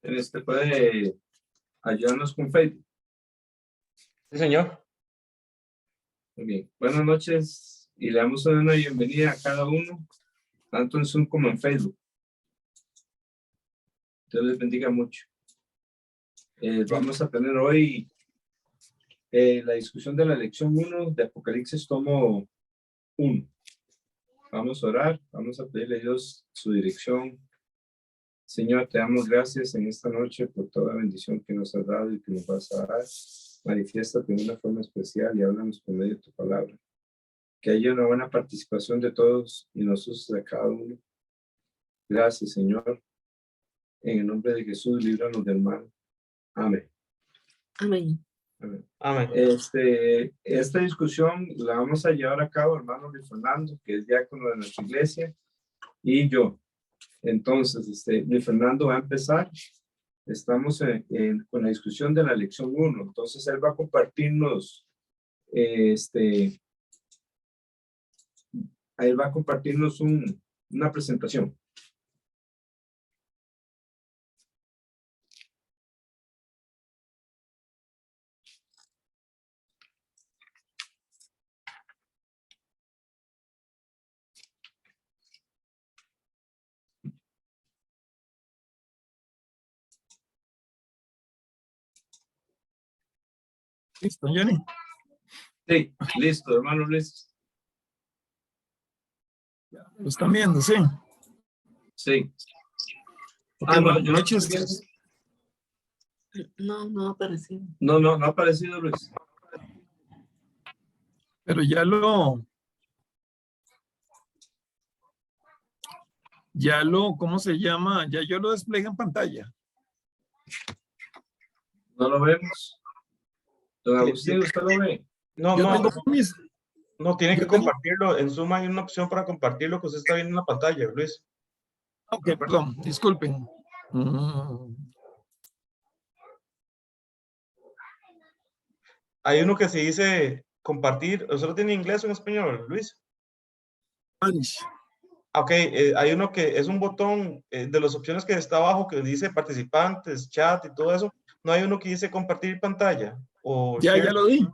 Puede ayudarnos con Facebook. Sí, señor. Muy bien. Buenas noches y le damos una bienvenida a cada uno, tanto en Zoom como en Facebook. Dios les bendiga mucho. Vamos a tener hoy la discusión de la lección 1 de Apocalipsis tomo 1. Vamos a orar, vamos a pedirle a Dios su dirección. Señor, te damos gracias en esta noche por toda bendición que nos has dado y que nos vas a dar. Manifiéstate de una forma especial y háblanos por medio de tu palabra. Que haya una buena participación de todos y nosotros de cada uno. Gracias, Señor. En el nombre de Jesús, líbranos del mal. Amén. Amén. Amén. Amén. Esta discusión la vamos a llevar a cabo, hermano Luis Fernando, que es diácono de nuestra iglesia, y yo. Entonces, Luis Fernando va a empezar. Estamos con la discusión de la lección 1. Entonces, él va a compartirnos, él va a compartirnos una presentación. ¿Listo, Johnny? Sí, listo, hermano Luis. ¿Lo están viendo? Sí. Sí. Okay, No, buenas yo no noches. estoy viendo. No ha aparecido. No ha aparecido Luis. Pero ¿cómo se llama? Ya yo lo desplegué en pantalla. No lo vemos. Don Agustín, ¿usted lo ve? No, Yo no, tengo mis... no, tiene que yo tengo- compartirlo. En Zoom hay una opción para compartirlo que usted está viendo en la pantalla, Luis. Ok, perdón, disculpen. Hay uno que se dice compartir, ¿o solo tiene inglés o en español, Luis? Spanish. Ok, hay uno que es un botón de las opciones que está abajo que dice participantes, chat y todo eso. ¿No hay uno que dice compartir pantalla? O Ya share? lo di.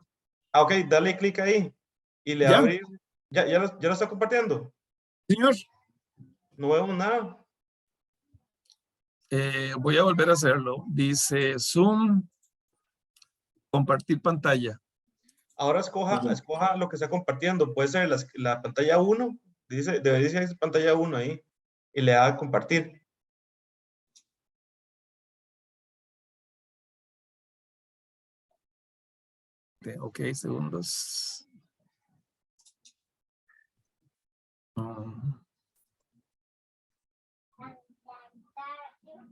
Ah, ok, dale clic ahí y le ¿Ya? abre. ¿Ya lo está compartiendo? Señor, No vemos nada. voy a volver a hacerlo. Dice Zoom, compartir pantalla. Ahora escoja lo que está compartiendo. Puede ser la pantalla 1. Debería decir pantalla 1 ahí. Y le da a compartir. Ok, segundos.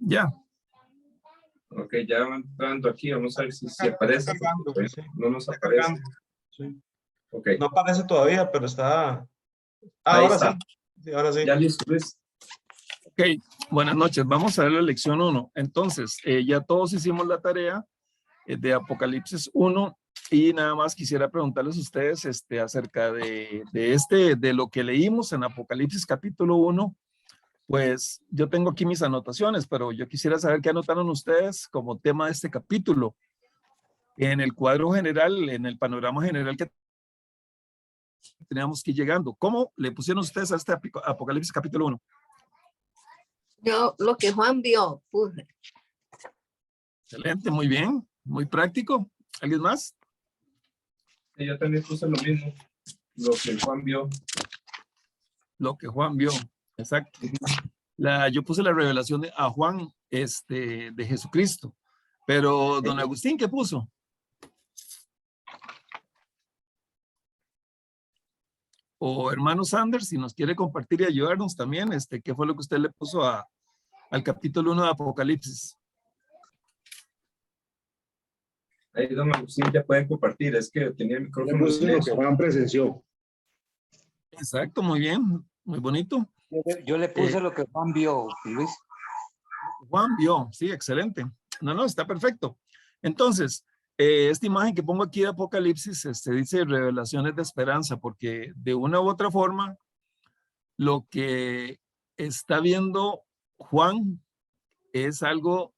Ya. Ok, ya va entrando aquí. Vamos a ver si aparece. Porque, Sí. no nos Está aparece. cargando. Sí. Ok. No aparece todavía, pero está. Ahí Ahora está. sí. Sí, ahora sí. Ya listo, Luis. Ok, buenas noches. Vamos a ver la lección 1. Entonces, ya todos hicimos la tarea de Apocalipsis 1 y nada más quisiera preguntarles a ustedes acerca de lo que leímos en Apocalipsis capítulo 1. Pues yo tengo aquí mis anotaciones, pero yo quisiera saber qué anotaron ustedes como tema de este capítulo. En el cuadro general, en el panorama general que teníamos que ir llegando. ¿Cómo le pusieron ustedes a este Apocalipsis capítulo 1? Yo lo que Juan vio, puse. Excelente, muy bien, muy práctico. ¿Alguien más? Sí, yo también puse lo mismo. Lo que Juan vio. Lo que Juan vio, exacto. Yo puse la revelación a Juan de Jesucristo. Pero don Agustín, ¿qué puso? O hermano Sanders, si nos quiere compartir y ayudarnos también, ¿qué fue lo que usted le puso al capítulo 1 de Apocalipsis? Ahí don Agustín ya pueden compartir. Es que tenía el micrófono. Le puse lo que Juan presenció. Exacto, muy bien, muy bonito. Yo le puse lo que Juan vio, Luis. Juan vio, sí, excelente. No, está perfecto. Entonces, esta imagen que pongo aquí de Apocalipsis dice revelaciones de esperanza, porque de una u otra forma, lo que está viendo Juan es algo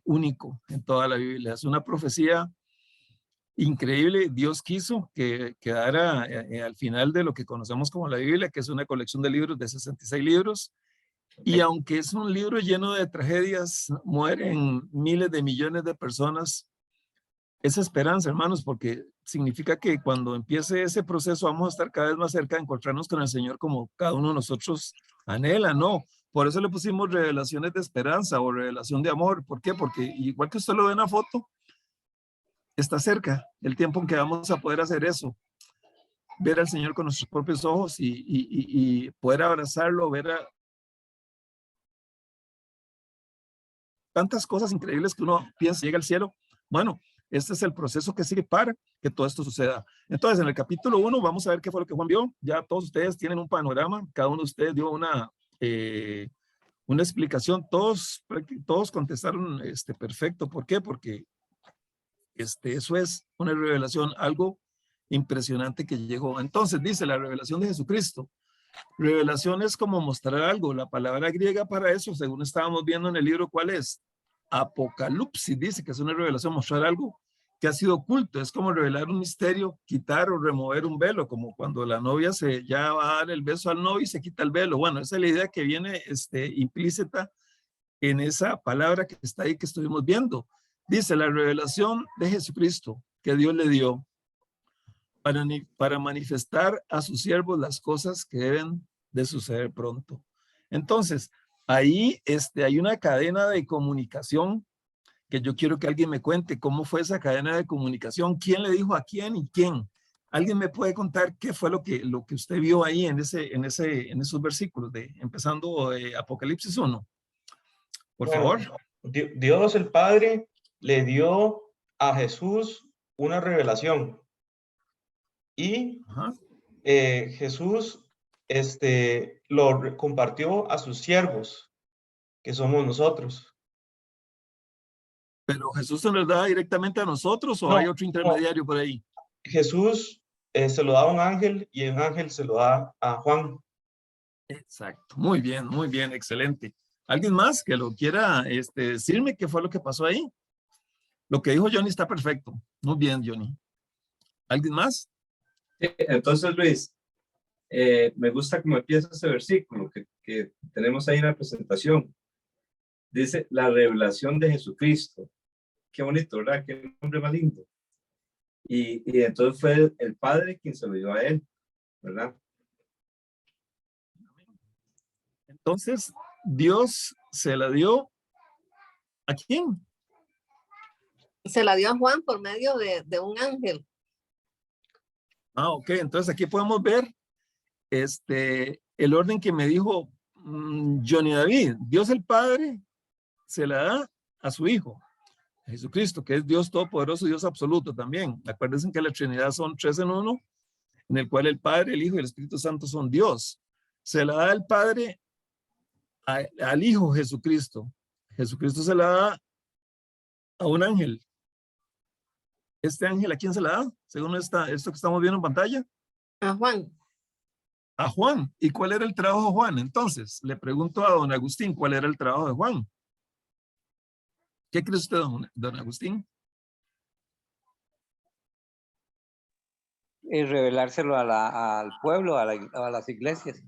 único en toda la Biblia. Es una profecía increíble. Dios quiso que quedara al final de lo que conocemos como la Biblia, que es una colección de libros de 66 libros. Y aunque es un libro lleno de tragedias, mueren miles de millones de personas, es esperanza, hermanos, porque significa que cuando empiece ese proceso vamos a estar cada vez más cerca de encontrarnos con el Señor como cada uno de nosotros anhela, ¿no? Por eso le pusimos revelaciones de esperanza o revelación de amor. ¿Por qué? Porque igual que usted lo ve en la foto, está cerca el tiempo en que vamos a poder hacer eso. Ver al Señor con nuestros propios ojos y poder abrazarlo, ver a tantas cosas increíbles que uno piensa, llega al cielo. Bueno, este es el proceso que sigue para que todo esto suceda. Entonces, en el capítulo 1 vamos a ver qué fue lo que Juan vio. Ya todos ustedes tienen un panorama, cada uno de ustedes dio una explicación, todos contestaron perfecto. ¿Por qué? Porque eso es una revelación, algo impresionante que llegó. Entonces dice la revelación de Jesucristo. Revelación es como mostrar algo. La palabra griega para eso, según estábamos viendo en el libro, ¿cuál es? Apocalipsis, dice que es una revelación, mostrar algo que ha sido oculto. Es como revelar un misterio, quitar o remover un velo, como cuando la novia ya va a dar el beso al novio y se quita el velo. Bueno, esa es la idea que viene implícita en esa palabra que está ahí que estuvimos viendo. Dice la revelación de Jesucristo que Dios le dio para manifestar a sus siervos las cosas que deben de suceder pronto. Entonces, ahí hay una cadena de comunicación que yo quiero que alguien me cuente cómo fue esa cadena de comunicación, quién le dijo a quién y quién. ¿Alguien me puede contar qué fue lo que usted vio ahí en esos versículos, empezando Apocalipsis 1? Por favor. Dios el Padre le dio a Jesús una revelación y Jesús lo compartió a sus siervos, que somos nosotros. ¿Pero Jesús se nos da directamente a nosotros o No, hay otro intermediario por ahí? Jesús se lo da a un ángel y un ángel se lo da a Juan. Exacto, muy bien, excelente. ¿Alguien más que lo quiera decirme qué fue lo que pasó ahí? Lo que dijo Johnny está perfecto. Muy bien, Johnny. ¿Alguien más? Sí, entonces, Luis, me gusta cómo empieza ese versículo que tenemos ahí en la presentación. Dice, la revelación de Jesucristo. Qué bonito, ¿verdad? Qué nombre más lindo. Y entonces fue el Padre quien se lo dio a él, ¿verdad? Entonces, Dios se la dio ¿a quién? Se la dio a Juan por medio de un ángel. Ah, ok. Entonces aquí podemos ver el orden que me dijo Johnny David. Dios el Padre se la da a su Hijo, a Jesucristo, que es Dios Todopoderoso, Dios absoluto también. Acuérdense que la Trinidad son 3 en 1, en el cual el Padre, el Hijo y el Espíritu Santo son Dios. Se la da el Padre al Hijo Jesucristo. Jesucristo se la da a un ángel. ¿Este ángel a quién se la da? Según esto que estamos viendo en pantalla. A Juan. A Juan. ¿Y cuál era el trabajo de Juan? Entonces, le pregunto a don Agustín, ¿cuál era el trabajo de Juan? ¿Qué cree usted, don Agustín? Revelárselo al pueblo, a las iglesias.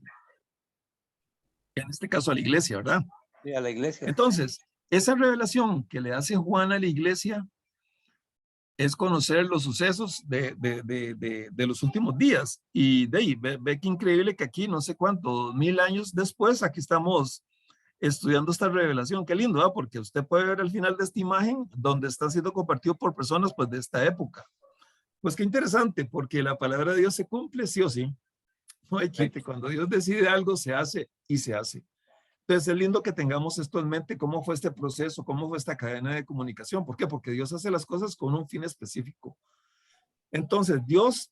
En este caso a la iglesia, ¿verdad? Sí, a la iglesia. Entonces, esa revelación que le hace Juan a la iglesia es conocer los sucesos de los últimos días. Y de ahí, ve qué increíble que aquí, no sé cuánto, 2000 años después, aquí estamos estudiando esta revelación. Qué lindo, ¿verdad? Porque usted puede ver al final de esta imagen donde está siendo compartido por personas pues de esta época. Pues qué interesante, porque la palabra de Dios se cumple sí o sí. No hay quite. Cuando Dios decide algo, se hace y se hace. Entonces es lindo que tengamos esto en mente, cómo fue este proceso, cómo fue esta cadena de comunicación. ¿Por qué? Porque Dios hace las cosas con un fin específico. Entonces Dios,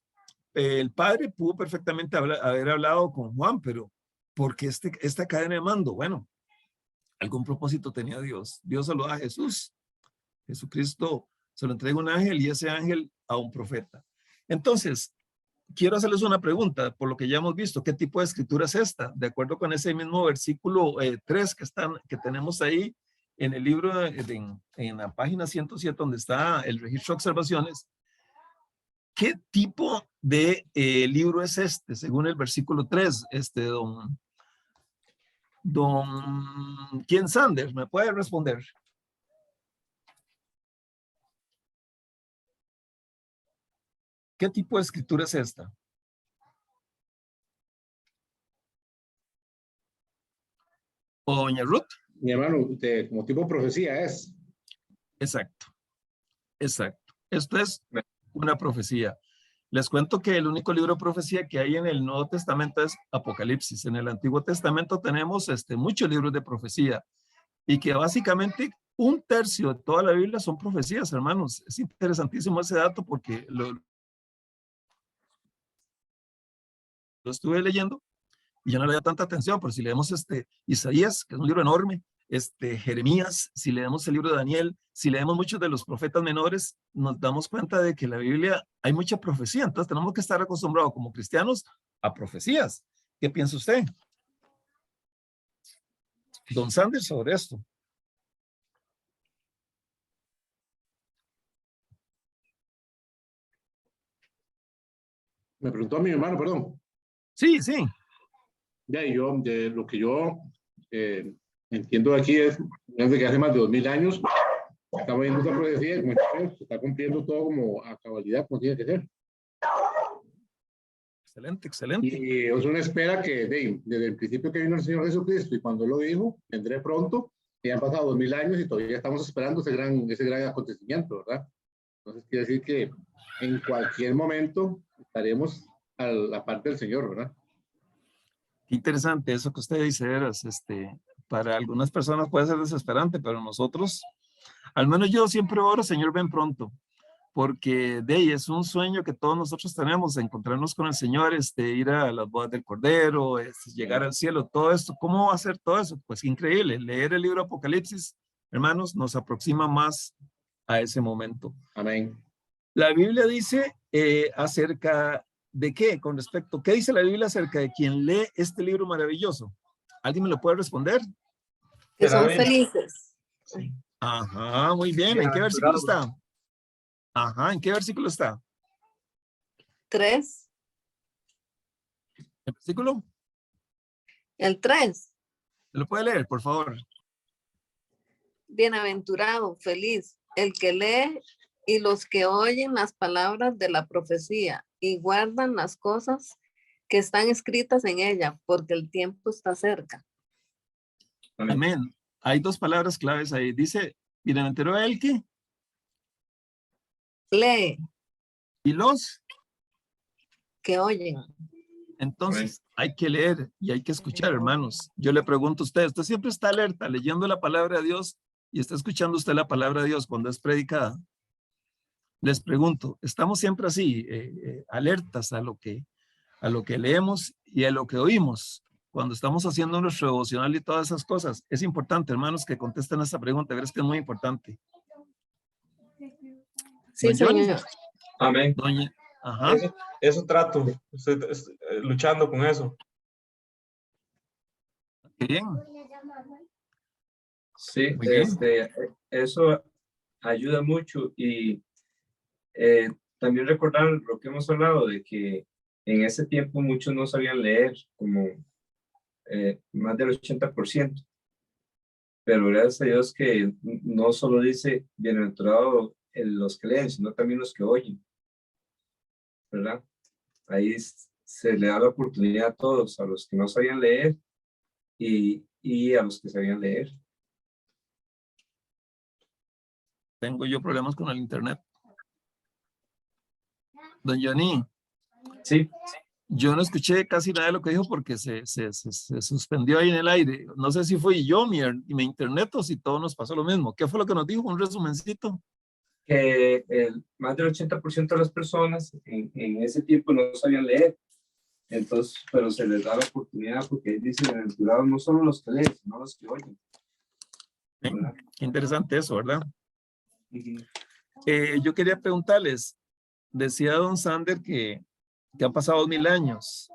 el Padre, pudo perfectamente haber hablado con Juan, pero ¿por qué esta cadena de mando? Bueno, algún propósito tenía Dios. Dios se lo da a Jesús. Jesucristo se lo entrega a un ángel y ese ángel a un profeta. Entonces, quiero hacerles una pregunta, por lo que ya hemos visto, ¿qué tipo de escritura es esta? De acuerdo con ese mismo versículo 3 que tenemos ahí en el libro, en la página 107, donde está el registro de observaciones, ¿qué tipo de libro es este? Según el versículo 3, ¿quién Sanders? ¿Me puede responder? ¿Qué tipo de escritura es esta? ¿O doña Ruth? Mi hermano, como tipo profecía es. Exacto, exacto. Esto es una profecía. Les cuento que el único libro de profecía que hay en el Nuevo Testamento es Apocalipsis. En el Antiguo Testamento tenemos muchos libros de profecía y que básicamente 1/3 de toda la Biblia son profecías, hermanos. Es interesantísimo ese dato porque lo estuve leyendo y ya no le da tanta atención, pero si leemos Isaías, que es un libro enorme, Jeremías, si leemos el libro de Daniel, si leemos muchos de los profetas menores, nos damos cuenta de que en la Biblia hay mucha profecía, entonces tenemos que estar acostumbrados como cristianos a profecías. ¿Qué piensa usted, don Sanders, sobre esto? Me preguntó a mi hermano, perdón. Sí, sí. Ya, y yo, de lo que yo entiendo aquí es de que hace más de 2000 años estamos viendo esta profecía y como se está cumpliendo todo como a cabalidad, como tiene que ser. Excelente, excelente. Y es una espera que desde el principio que vino el Señor Jesucristo y cuando lo dijo, vendré pronto, y han pasado 2000 años y todavía estamos esperando ese gran acontecimiento, ¿verdad? Entonces quiere decir que en cualquier momento estaremos a la parte del Señor, ¿verdad? Qué interesante eso que usted dice, veras, para algunas personas puede ser desesperante, pero nosotros, al menos yo siempre oro, Señor, ven pronto, porque de ahí es un sueño que todos nosotros tenemos, encontrarnos con el Señor, ir a las bodas del Cordero, llegar al cielo, todo esto. ¿Cómo va a ser todo eso? Pues increíble, leer el libro Apocalipsis, hermanos, nos aproxima más a ese momento. Amén. La Biblia dice acerca de qué, con respecto, ¿qué dice la Biblia acerca de quien lee este libro maravilloso? ¿Alguien me lo puede responder? Que son Será bien. felices. Sí. Ajá, muy bien. ¿En qué versículo está? Ajá, ¿en qué versículo está? 3. ¿El versículo? El 3. ¿Me lo puede leer, por favor? Bienaventurado, feliz, el que lee y los que oyen las palabras de la profecía y guardan las cosas que están escritas en ella, porque el tiempo está cerca. Amén. Hay dos palabras claves ahí. Dice, bienaventurado el que Lee, y los. que oyen. Entonces, hay que leer y hay que escuchar, hermanos. Yo le pregunto a usted siempre está alerta leyendo la palabra de Dios y está escuchando usted la palabra de Dios cuando es predicada. Les pregunto, ¿estamos siempre así, alertas a lo que leemos y a lo que oímos cuando estamos haciendo nuestro devocional y todas esas cosas? Es importante, hermanos, que contesten esta pregunta. Verás que es muy importante. Sí, señor. Amén. Doña, ajá. Eso trato, estoy luchando con eso. Bien. Sí, Muy bien. eso ayuda mucho y también recordar lo que hemos hablado de que en ese tiempo muchos no sabían leer, como más del 80%, pero gracias a Dios que no solo dice bienaventurado los que leen, sino también los que oyen, ¿verdad? Ahí se le da la oportunidad a todos, a los que no sabían leer y a los que sabían leer. Tengo yo problemas con el internet. Don Johnny, Sí, yo no escuché casi nada de lo que dijo porque se suspendió ahí en el aire. No sé si fui yo, mi internet, o si todo nos pasó lo mismo. ¿Qué fue lo que nos dijo? Un resumencito. que más del 80% de las personas en ese tiempo no sabían leer. Entonces, pero se les da la oportunidad porque dice bienaventurados no solo los que leen, sino los que oyen. ¿Verdad? Qué interesante eso, ¿verdad? Uh-huh. Yo quería preguntarles, decía don Sander que han pasado 2000 años.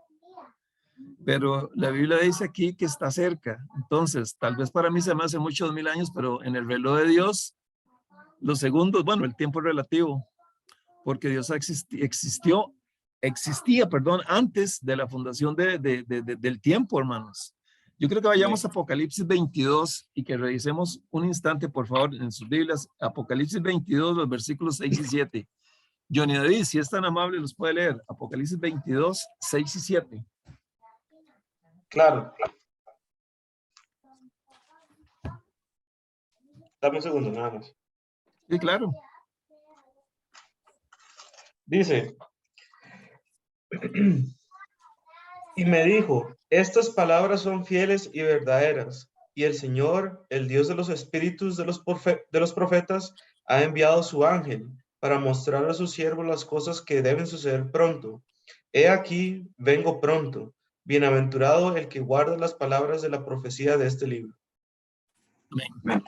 pero la Biblia dice aquí que está cerca. Entonces, tal vez para mí se me hace mucho 2000 años, pero en el reloj de Dios, los segundos, bueno, el tiempo es relativo, porque Dios existía, perdón, antes de la fundación del tiempo, hermanos. Yo creo que vayamos a Apocalipsis 22 y que revisemos un instante, por favor, en sus Biblias, Apocalipsis 22, los versículos 6 y 7. Johnny David, si es tan amable, los puede leer. Apocalipsis 22, 6 y 7. Claro. Dame un segundo, nada más. Sí, claro. Dice, y me dijo, estas palabras son fieles y verdaderas, y el Señor, el Dios de los espíritus de los profetas, ha enviado su ángel para mostrar a sus siervos las cosas que deben suceder pronto. He aquí, vengo pronto. Bienaventurado el que guarda las palabras de la profecía de este libro. Amén.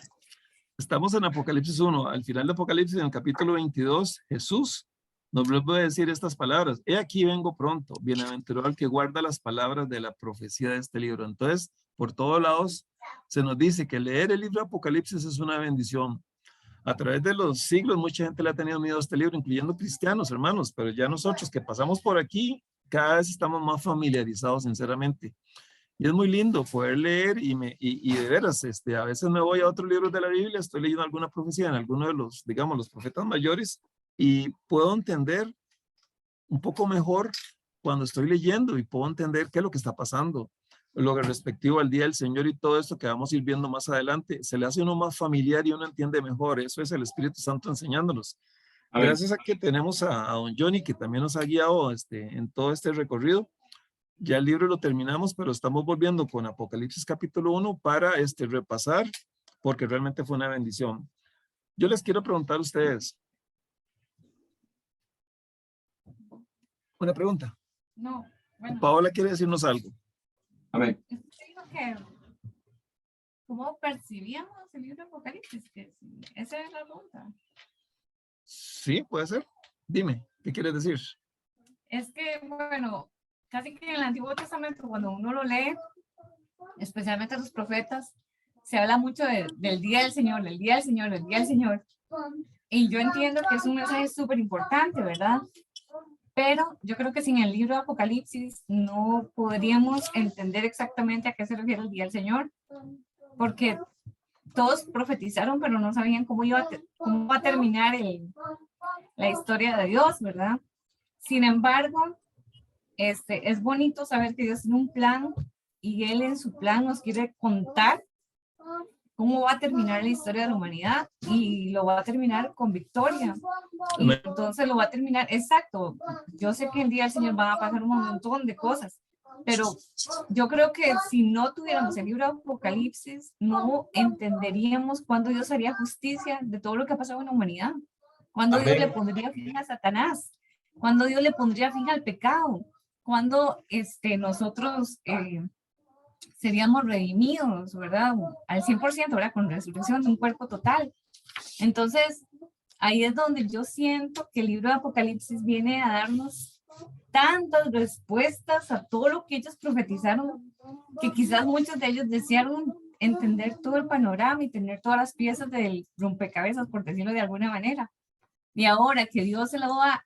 Estamos en Apocalipsis 1. Al final de Apocalipsis, en el capítulo 22, Jesús nos vuelve a decir estas palabras. He aquí vengo pronto. Bienaventurado el que guarda las palabras de la profecía de este libro. Entonces, por todos lados, se nos dice que leer el libro de Apocalipsis es una bendición. A través de los siglos, mucha gente le ha tenido miedo a este libro, incluyendo cristianos, hermanos, pero ya nosotros que pasamos por aquí, cada vez estamos más familiarizados, sinceramente. Y es muy lindo poder leer y de veras, a veces me voy a otros libros de la Biblia, estoy leyendo alguna profecía en alguno de los, digamos, los profetas mayores y puedo entender un poco mejor cuando estoy leyendo y puedo entender qué es lo que está pasando. Lo respectivo al día del Señor y todo esto que vamos a ir viendo más adelante, se le hace uno más familiar y uno entiende mejor. Eso es el Espíritu Santo enseñándonos. Gracias a que tenemos a don Johnny, que también nos ha guiado en todo este recorrido. Ya el libro lo terminamos, pero estamos volviendo con Apocalipsis capítulo 1 para repasar, porque realmente fue una bendición. Yo les quiero preguntar a ustedes. Una pregunta. No, bueno. Paola quiere decirnos algo. Amén. Digo que, ¿cómo percibíamos el libro de Apocalipsis? Esa es la pregunta. Sí, puede ser. Dime, ¿qué quieres decir? Es que, bueno, casi que en el Antiguo Testamento, cuando uno lo lee, especialmente los profetas, se habla mucho del día del Señor, el día del Señor, el día del Señor. Y yo entiendo que es un mensaje súper importante, ¿verdad? Pero yo creo que sin el libro de Apocalipsis no podríamos entender exactamente a qué se refiere el día del Señor, porque todos profetizaron, pero no sabían cómo va a terminar la historia de Dios, ¿verdad? Sin embargo, es bonito saber que Dios tiene un plan y Él en su plan nos quiere contar cómo va a terminar la historia de la humanidad y lo va a terminar con victoria. Y entonces lo va a terminar, exacto. Yo sé que el día del Señor van a pasar un montón de cosas, pero yo creo que si no tuviéramos el libro de Apocalipsis, no entenderíamos cuándo Dios haría justicia de todo lo que ha pasado en la humanidad, cuándo Dios le pondría fin a Satanás, cuándo Dios le pondría fin al pecado, cuándo nosotros seríamos redimidos, ¿verdad? Al 100%, ¿verdad? Con resurrección de un cuerpo total. Entonces, ahí es donde yo siento que el libro de Apocalipsis viene a darnos tantas respuestas a todo lo que ellos profetizaron, que quizás muchos de ellos desearon entender todo el panorama y tener todas las piezas del rompecabezas, por decirlo de alguna manera. Y ahora que Dios se lo da,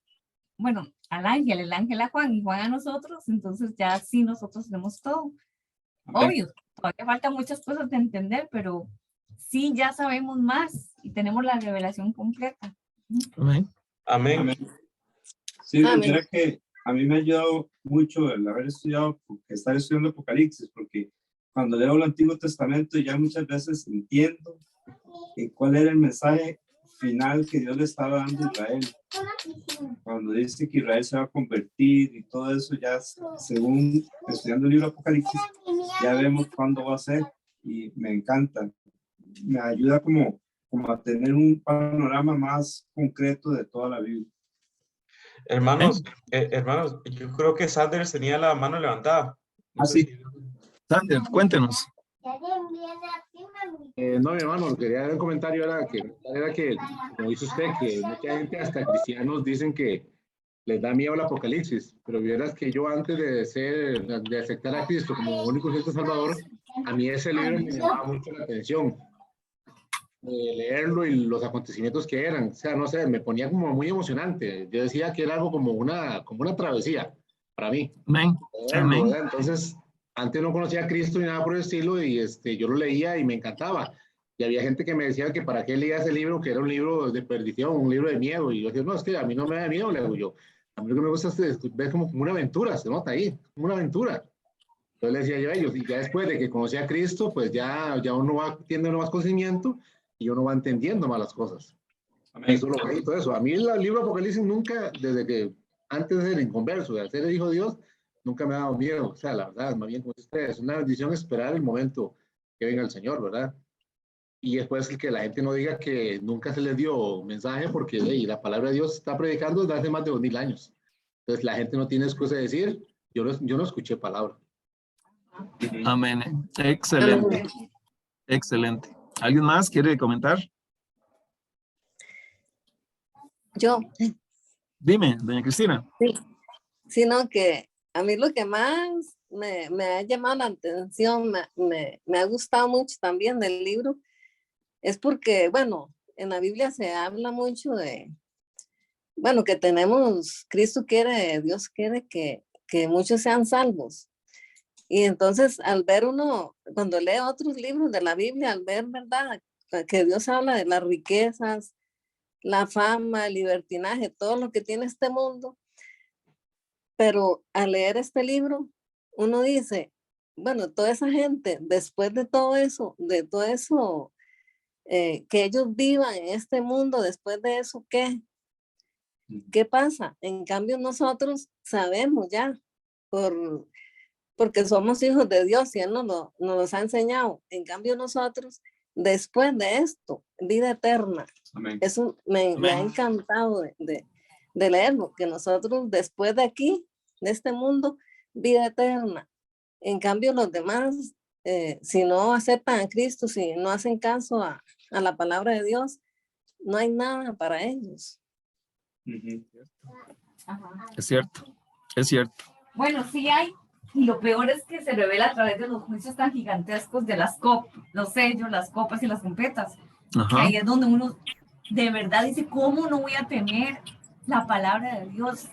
bueno, al ángel, el ángel a Juan y Juan a nosotros, entonces ya sí nosotros tenemos todo. Obvio, todavía faltan muchas cosas de entender, pero sí ya sabemos más y tenemos la revelación completa. Amén. Amén. Amén. Sí, Amén. mira que a mí me ha ayudado mucho el haber estudiado, estar estudiando Apocalipsis, porque cuando leo el Antiguo Testamento ya muchas veces entiendo cuál era el mensaje final que Dios le estaba dando a Israel. Cuando dice que Israel se va a convertir y todo eso, ya según estudiando el libro de Apocalipsis, ya vemos cuándo va a ser y me encanta. Me ayuda como a tener un panorama más concreto de toda la Biblia. Hermanos, yo creo que Sanders tenía la mano levantada. No sé sí. si- Sander, cuéntenos. No, mi hermano, quería dar un comentario, era que, como dice usted, que mucha gente, hasta cristianos, dicen que les da miedo el Apocalipsis, pero vieras que yo antes de aceptar a Cristo como único Cristo Salvador, a mí ese libro me llamaba mucho la atención, leerlo y los acontecimientos que eran, o sea, no sé, me ponía como muy emocionante, yo decía que era algo como una travesía para mí, Amén. leerlo, Amén. ¿verdad? Entonces, antes no conocía a Cristo ni nada por el estilo y yo lo leía y me encantaba. Y había gente que me decía que para qué leía ese libro, que era un libro de perdición, un libro de miedo. Y yo decía, no, es que a mí no me da miedo, le digo yo. A mí lo que me gusta es ver como una aventura, se nota ahí, como una aventura. Entonces le decía yo a ellos, y ya después de que conocí a Cristo, pues ya uno va teniendo más conocimiento y uno va entendiendo más las cosas. Amén. Eso es lo bonito de eso. A mí el libro Apocalipsis nunca, desde que antes de ser inconverso, de ser el hijo de Dios, nunca me ha dado miedo. O sea, la verdad, más bien como dice usted, es una bendición esperar el momento que venga el Señor, ¿verdad? Y después que la gente no diga que nunca se les dio mensaje porque la palabra de Dios está predicando desde hace más de 2000 años. Entonces la gente no tiene excusa de decir, yo no escuché palabra. Amén. Excelente. Excelente. ¿Alguien más quiere comentar? Yo, Dime, doña Cristina. sí, sino que a mí lo que más me ha llamado la atención, me ha gustado mucho también del libro, es porque, bueno, en la Biblia se habla mucho de, bueno, que tenemos, Cristo quiere, Dios quiere que muchos sean salvos. Y entonces al ver uno, cuando lee otros libros de la Biblia, al ver, ¿verdad? Que Dios habla de las riquezas, la fama, el libertinaje, todo lo que tiene este mundo, pero al leer este libro, uno dice, bueno, toda esa gente, después de todo eso, que ellos vivan en este mundo, después de eso, ¿qué pasa? En cambio, nosotros sabemos ya, porque somos hijos de Dios y Él nos los ha enseñado. En cambio, nosotros, después de esto, vida eterna. Amén. Eso me ha encantado de leerlo, que nosotros, después de aquí, de este mundo, vida eterna. En cambio, los demás, si no aceptan a Cristo, si no hacen caso a la palabra de Dios, no hay nada para ellos. Ajá. Es cierto. Es cierto. Bueno, sí hay, y lo peor es que se revela a través de los juicios tan gigantescos de las copas, los sellos, las copas y las trompetas. Ajá. Ahí es donde uno de verdad dice, ¿cómo no voy a temer la palabra de Dios?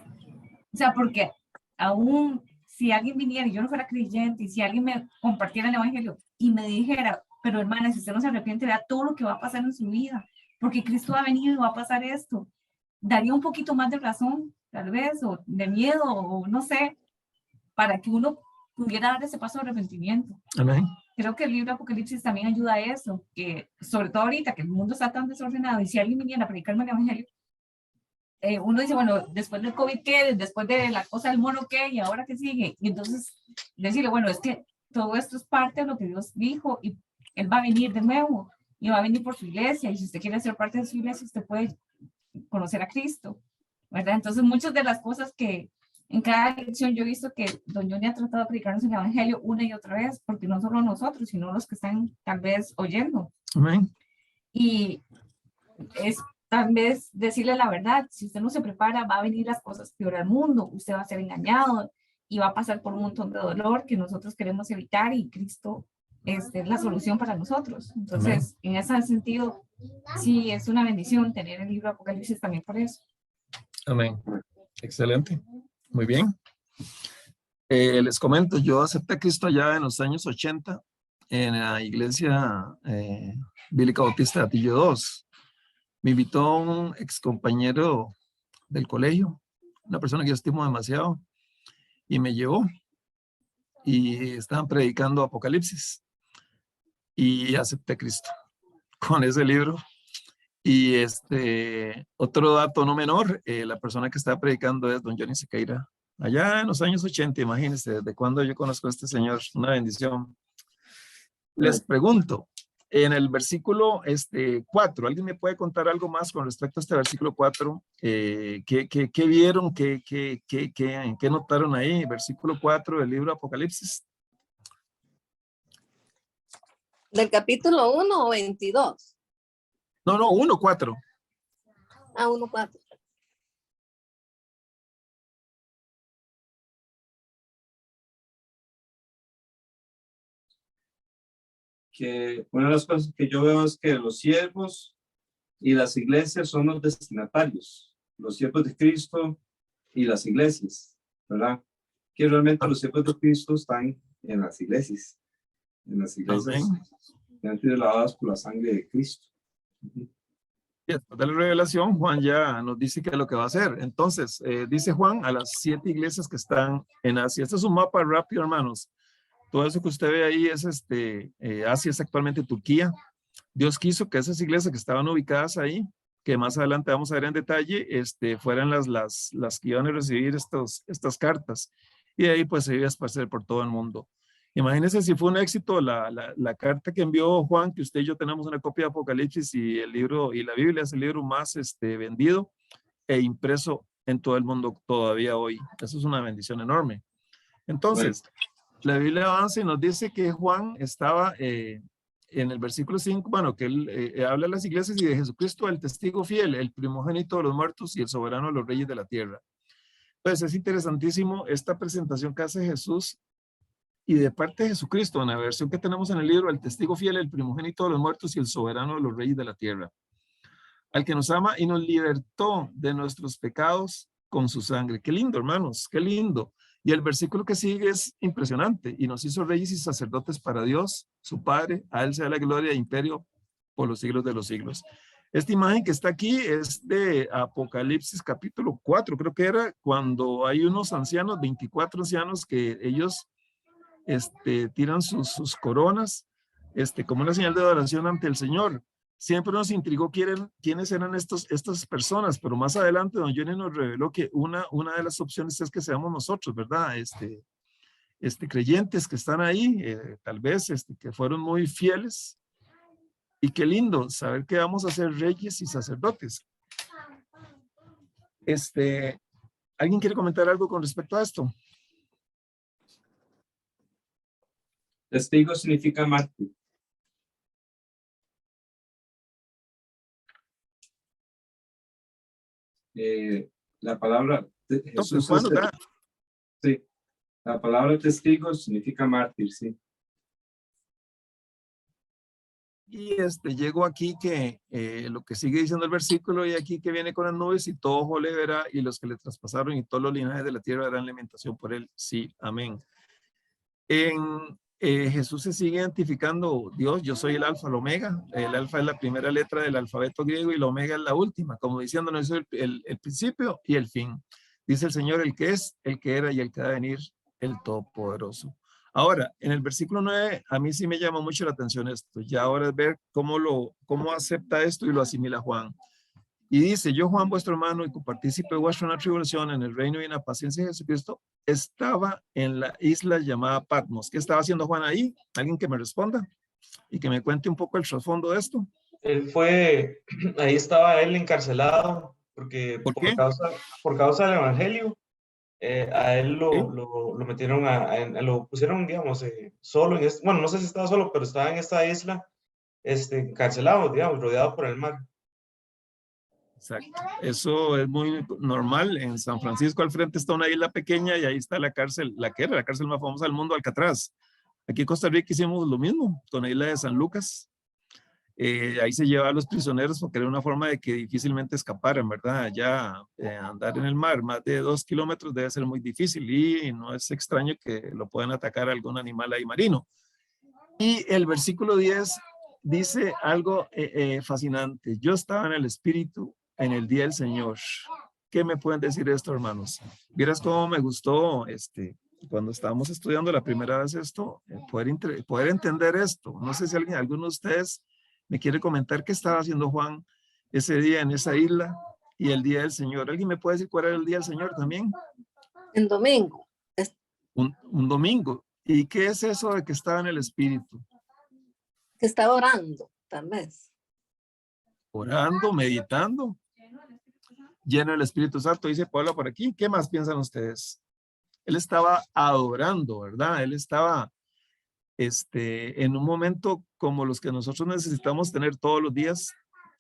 O sea, porque aún si alguien viniera y yo no fuera creyente, y si alguien me compartiera el evangelio y me dijera, pero hermana, si usted no se arrepiente, vea todo lo que va a pasar en su vida, porque Cristo va a venir y va a pasar esto, daría un poquito más de razón, tal vez, o de miedo, o no sé, para que uno pudiera dar ese paso de arrepentimiento. Amén. Creo que el libro de Apocalipsis también ayuda a eso, que sobre todo ahorita que el mundo está tan desordenado y si alguien viniera a predicarme el evangelio, uno dice, bueno, después del COVID, ¿qué? Después de la cosa del mono, ¿qué? ¿Y ahora qué sigue? Y entonces decirle, bueno, es que todo esto es parte de lo que Dios dijo y Él va a venir de nuevo y va a venir por su iglesia y si usted quiere ser parte de su iglesia, usted puede conocer a Cristo, ¿verdad? Entonces muchas de las cosas que en cada lección yo he visto que don Johnny ha tratado de predicarnos el evangelio una y otra vez, porque no solo nosotros, sino los que están tal vez oyendo. Amén. Y es tal vez decirle la verdad, si usted no se prepara, va a venir las cosas peor al mundo, usted va a ser engañado y va a pasar por un montón de dolor que nosotros queremos evitar y Cristo es la solución para nosotros. Entonces, en ese sentido, sí, es una bendición tener el libro de Apocalipsis también por eso. Amén. Excelente. Muy bien. Les comento, yo acepté a Cristo ya en los años 80 en la iglesia Bíblica Bautista de Atillo 2. Me invitó un ex compañero del colegio, una persona que yo estimo demasiado, y me llevó y estaban predicando Apocalipsis y acepté a Cristo con ese libro. Y otro dato no menor, la persona que estaba predicando es don Johnny Sequeira. Allá en los años 80, imagínense, desde cuando yo conozco a este señor, una bendición. Les pregunto, en el versículo 4, ¿alguien me puede contar algo más con respecto a este versículo 4? ¿Qué vieron? ¿Qué notaron ahí? Versículo 4 del libro Apocalipsis. ¿Del capítulo 1 o 22? No, 1:4. Ah, 1:4. que una de las cosas que yo veo es que los siervos y las iglesias son los destinatarios, los siervos de Cristo y las iglesias, ¿verdad? Que realmente los siervos de Cristo están en las iglesias Amén. que han sido lavadas por la sangre de Cristo. Y después de la revelación, Juan ya nos dice qué es lo que va a hacer. Entonces, dice Juan a las 7 iglesias que están en Asia. Este es un mapa rápido, hermanos. Todo eso que usted ve ahí es Asia, es actualmente Turquía. Dios quiso que esas iglesias que estaban ubicadas ahí, que más adelante vamos a ver en detalle, fueran las que iban a recibir estas cartas. Y de ahí pues se iba a esparcer por todo el mundo. Imagínense si fue un éxito la carta que envió Juan, que usted y yo tenemos una copia de Apocalipsis y el libro, y la Biblia es el libro más vendido e impreso en todo el mundo todavía hoy. Eso es una bendición enorme. Entonces, la Biblia avanza y nos dice que Juan estaba en el versículo 5, bueno, que él habla de las iglesias y de Jesucristo, el testigo fiel, el primogénito de los muertos y el soberano de los reyes de la tierra. Pues es interesantísimo esta presentación que hace Jesús y de parte de Jesucristo, en la versión que tenemos en el libro, el testigo fiel, el primogénito de los muertos y el soberano de los reyes de la tierra. Al que nos ama y nos libertó de nuestros pecados con su sangre. Qué lindo, hermanos, qué lindo. Y el versículo que sigue es impresionante. Y nos hizo reyes y sacerdotes para Dios, su Padre. A él sea la gloria e imperio por los siglos de los siglos. Esta imagen que está aquí es de Apocalipsis capítulo 4, creo que era, cuando hay unos ancianos, 24 ancianos, que ellos tiran sus coronas como una señal de adoración ante el Señor. Siempre nos intrigó quiénes eran estas personas, pero más adelante don Johnny nos reveló que una de las opciones es que seamos nosotros, ¿verdad? Creyentes que están ahí, tal vez que fueron muy fieles. Y qué lindo saber que vamos a ser reyes y sacerdotes. ¿Alguien quiere comentar algo con respecto a esto? Testigo significa mártir. La palabra Jesús sí, la palabra testigo significa mártir, sí. Y llegó aquí que lo que sigue diciendo el versículo, y aquí que viene con las nubes, y todo ojo le verá, y los que le traspasaron y todos los linajes de la tierra darán lamentación por él. Sí, amén. Jesús se sigue identificando, Dios, yo soy el alfa, el omega. El alfa es la primera letra del alfabeto griego y la omega es la última, como diciéndonos soy el principio y el fin. Dice el Señor, el que es, el que era y el que ha de venir, el Todopoderoso. Ahora, en el versículo 9, a mí sí me llama mucho la atención esto. Ya ahora es ver cómo acepta esto y lo asimila Juan. Y dice, yo Juan, vuestro hermano y copartícipe vuestro en la tribulación, en el reino y en la paciencia de Jesucristo, estaba en la isla llamada Patmos. ¿Qué estaba haciendo Juan ahí? ¿Alguien que me responda? Y que me cuente un poco el trasfondo de esto. Ahí estaba él encarcelado, porque ¿Por qué? por causa del evangelio, a él lo metieron, lo pusieron, digamos, solo bueno, no sé si estaba solo, pero estaba en esta isla, encarcelado, digamos, rodeado por el mar. Exacto. Eso es muy normal. En San Francisco al frente está una isla pequeña y ahí está la cárcel, la que era la cárcel más famosa del mundo, Alcatraz. Aquí en Costa Rica hicimos lo mismo con la isla de San Lucas. Ahí se llevaba a los prisioneros porque era una forma de que difícilmente escaparan, ¿verdad? Ya andar en el mar más de 2 kilómetros debe ser muy difícil y no es extraño que lo puedan atacar algún animal ahí marino. Y el versículo 10 dice algo fascinante. Yo estaba en el Espíritu en el día del Señor. ¿Qué me pueden decir esto, hermanos? Vieras cómo me gustó cuando estábamos estudiando la primera vez esto, poder entender esto. No sé si alguno de ustedes me quiere comentar qué estaba haciendo Juan ese día en esa isla y el día del Señor. ¿Alguien me puede decir cuál era el día del Señor también? El domingo. Un domingo. ¿Y qué es eso de que estaba en el Espíritu? Que estaba orando, tal vez. Orando, meditando. Lleno del Espíritu Santo, dice Pablo por aquí. ¿Qué más piensan ustedes? Él estaba adorando, ¿verdad? Él estaba en un momento como los que nosotros necesitamos tener todos los días,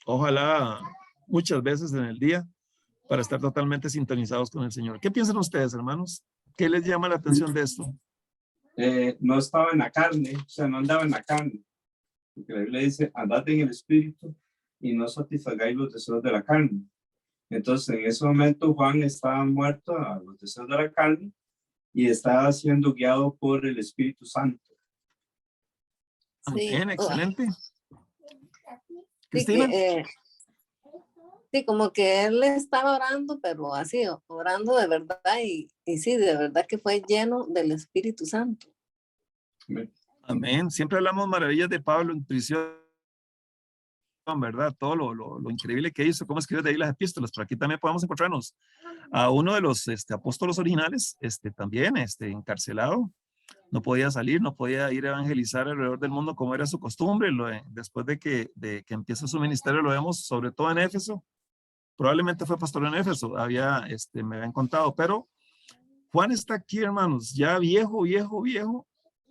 ojalá muchas veces en el día, para estar totalmente sintonizados con el Señor. ¿Qué piensan ustedes, hermanos? ¿Qué les llama la atención de esto? No estaba en la carne, o sea, no andaba en la carne. Porque la Biblia dice, andad en el espíritu y no satisfagáis los deseos de la carne. Entonces, en ese momento, Juan estaba muerto a los deseos de la carne y estaba siendo guiado por el Espíritu Santo. Sí, Amén, excelente. sí, Cristina. sí, como que él estaba orando, pero así, orando de verdad, y sí, de verdad que fue lleno del Espíritu Santo. Amén. Siempre hablamos maravillas de Pablo en prisión, ¿verdad? Todo lo increíble que hizo, cómo escribió de ahí las epístolas. Pero aquí también podemos encontrarnos a uno de los apóstolos originales, también encarcelado. No podía salir, no podía ir a evangelizar alrededor del mundo como era su costumbre. Después de que empieza su ministerio, lo vemos sobre todo en Éfeso. Probablemente fue pastor en Éfeso, me habían contado, pero Juan está aquí, hermanos, ya viejo,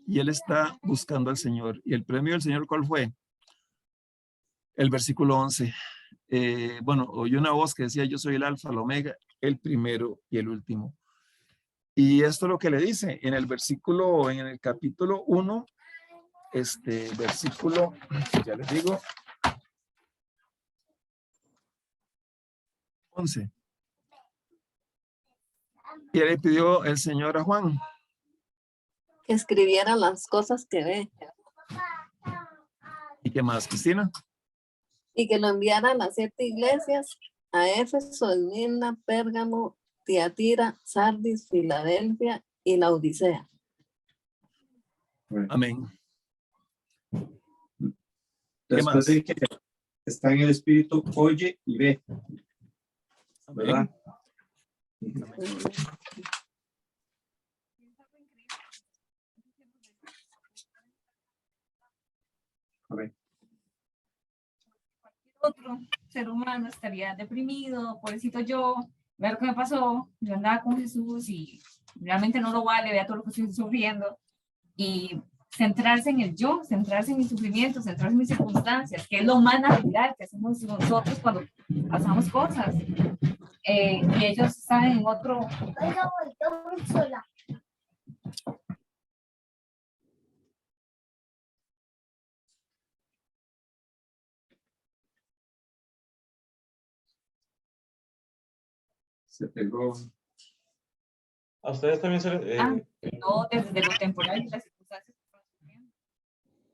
y él está buscando al Señor. ¿Y el premio del Señor cuál fue? El versículo 11. Oí una voz que decía, yo soy el alfa, el omega, el primero y el último. Y esto es lo que le dice en el versículo, en el capítulo 1, versículo, ya les digo, 11. Y le pidió el Señor a Juan. Que escribiera las cosas que ve. ¿Y qué más, Cristina? Y que lo enviara a las 7 iglesias, a Éfeso, Esmirna, Pérgamo, Tiatira, Sardis, Filadelfia y la Odisea. Amén. Después de que está en el espíritu, oye y ve. ¿Verdad? Amén. Otro ser humano estaría deprimido, pobrecito yo, ver lo que me pasó, yo andaba con Jesús y realmente no lo vale, vea todo lo que estoy sufriendo, y centrarse en el yo, centrarse en mi sufrimiento, centrarse en mis circunstancias, que es lo más natural que hacemos nosotros cuando pasamos cosas, y ellos están en otro. Se pegó. A ustedes también No, desde lo temporal y las circunstancias que están sufriendo.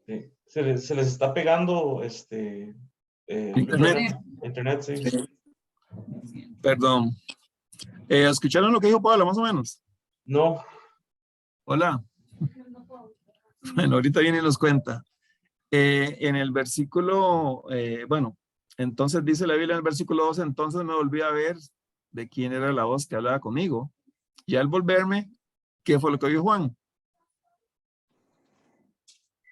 sí, se les está pegando internet, sí. Perdón. ¿Escucharon lo que dijo Pablo, más o menos? No, Hola. Bueno, ahorita viene y nos cuenta. En el versículo, entonces dice la Biblia en el versículo 12, entonces me volví a ver de quién era la voz que hablaba conmigo. Y al volverme, ¿qué fue lo que vio Juan?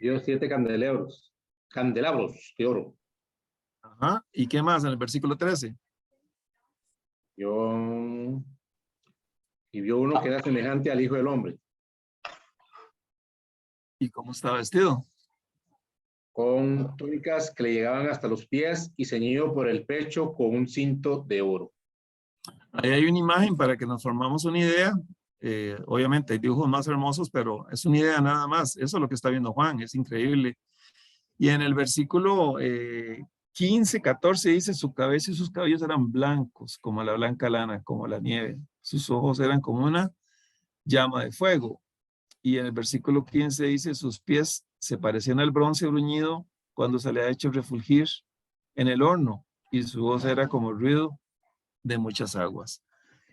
Dio 7 candelabros de oro. Ajá. ¿Y qué más en el versículo 13? Y vio uno que era semejante al Hijo del Hombre, ¿Y cómo estaba vestido? con túnicas que le llegaban hasta los pies y ceñido por el pecho con un cinto de oro. Ahí hay una imagen para que nos formamos una idea. Obviamente hay dibujos más hermosos, pero es una idea nada más. Eso es lo que está viendo Juan, es increíble. Y en el versículo 15, 14 dice, su cabeza y sus cabellos eran blancos, como la blanca lana, como la nieve. Sus ojos eran como una llama de fuego. Y en el versículo 15 dice, sus pies se parecían al bronce bruñido cuando se le ha hecho refulgir en el horno, y su voz era como el ruido de muchas aguas.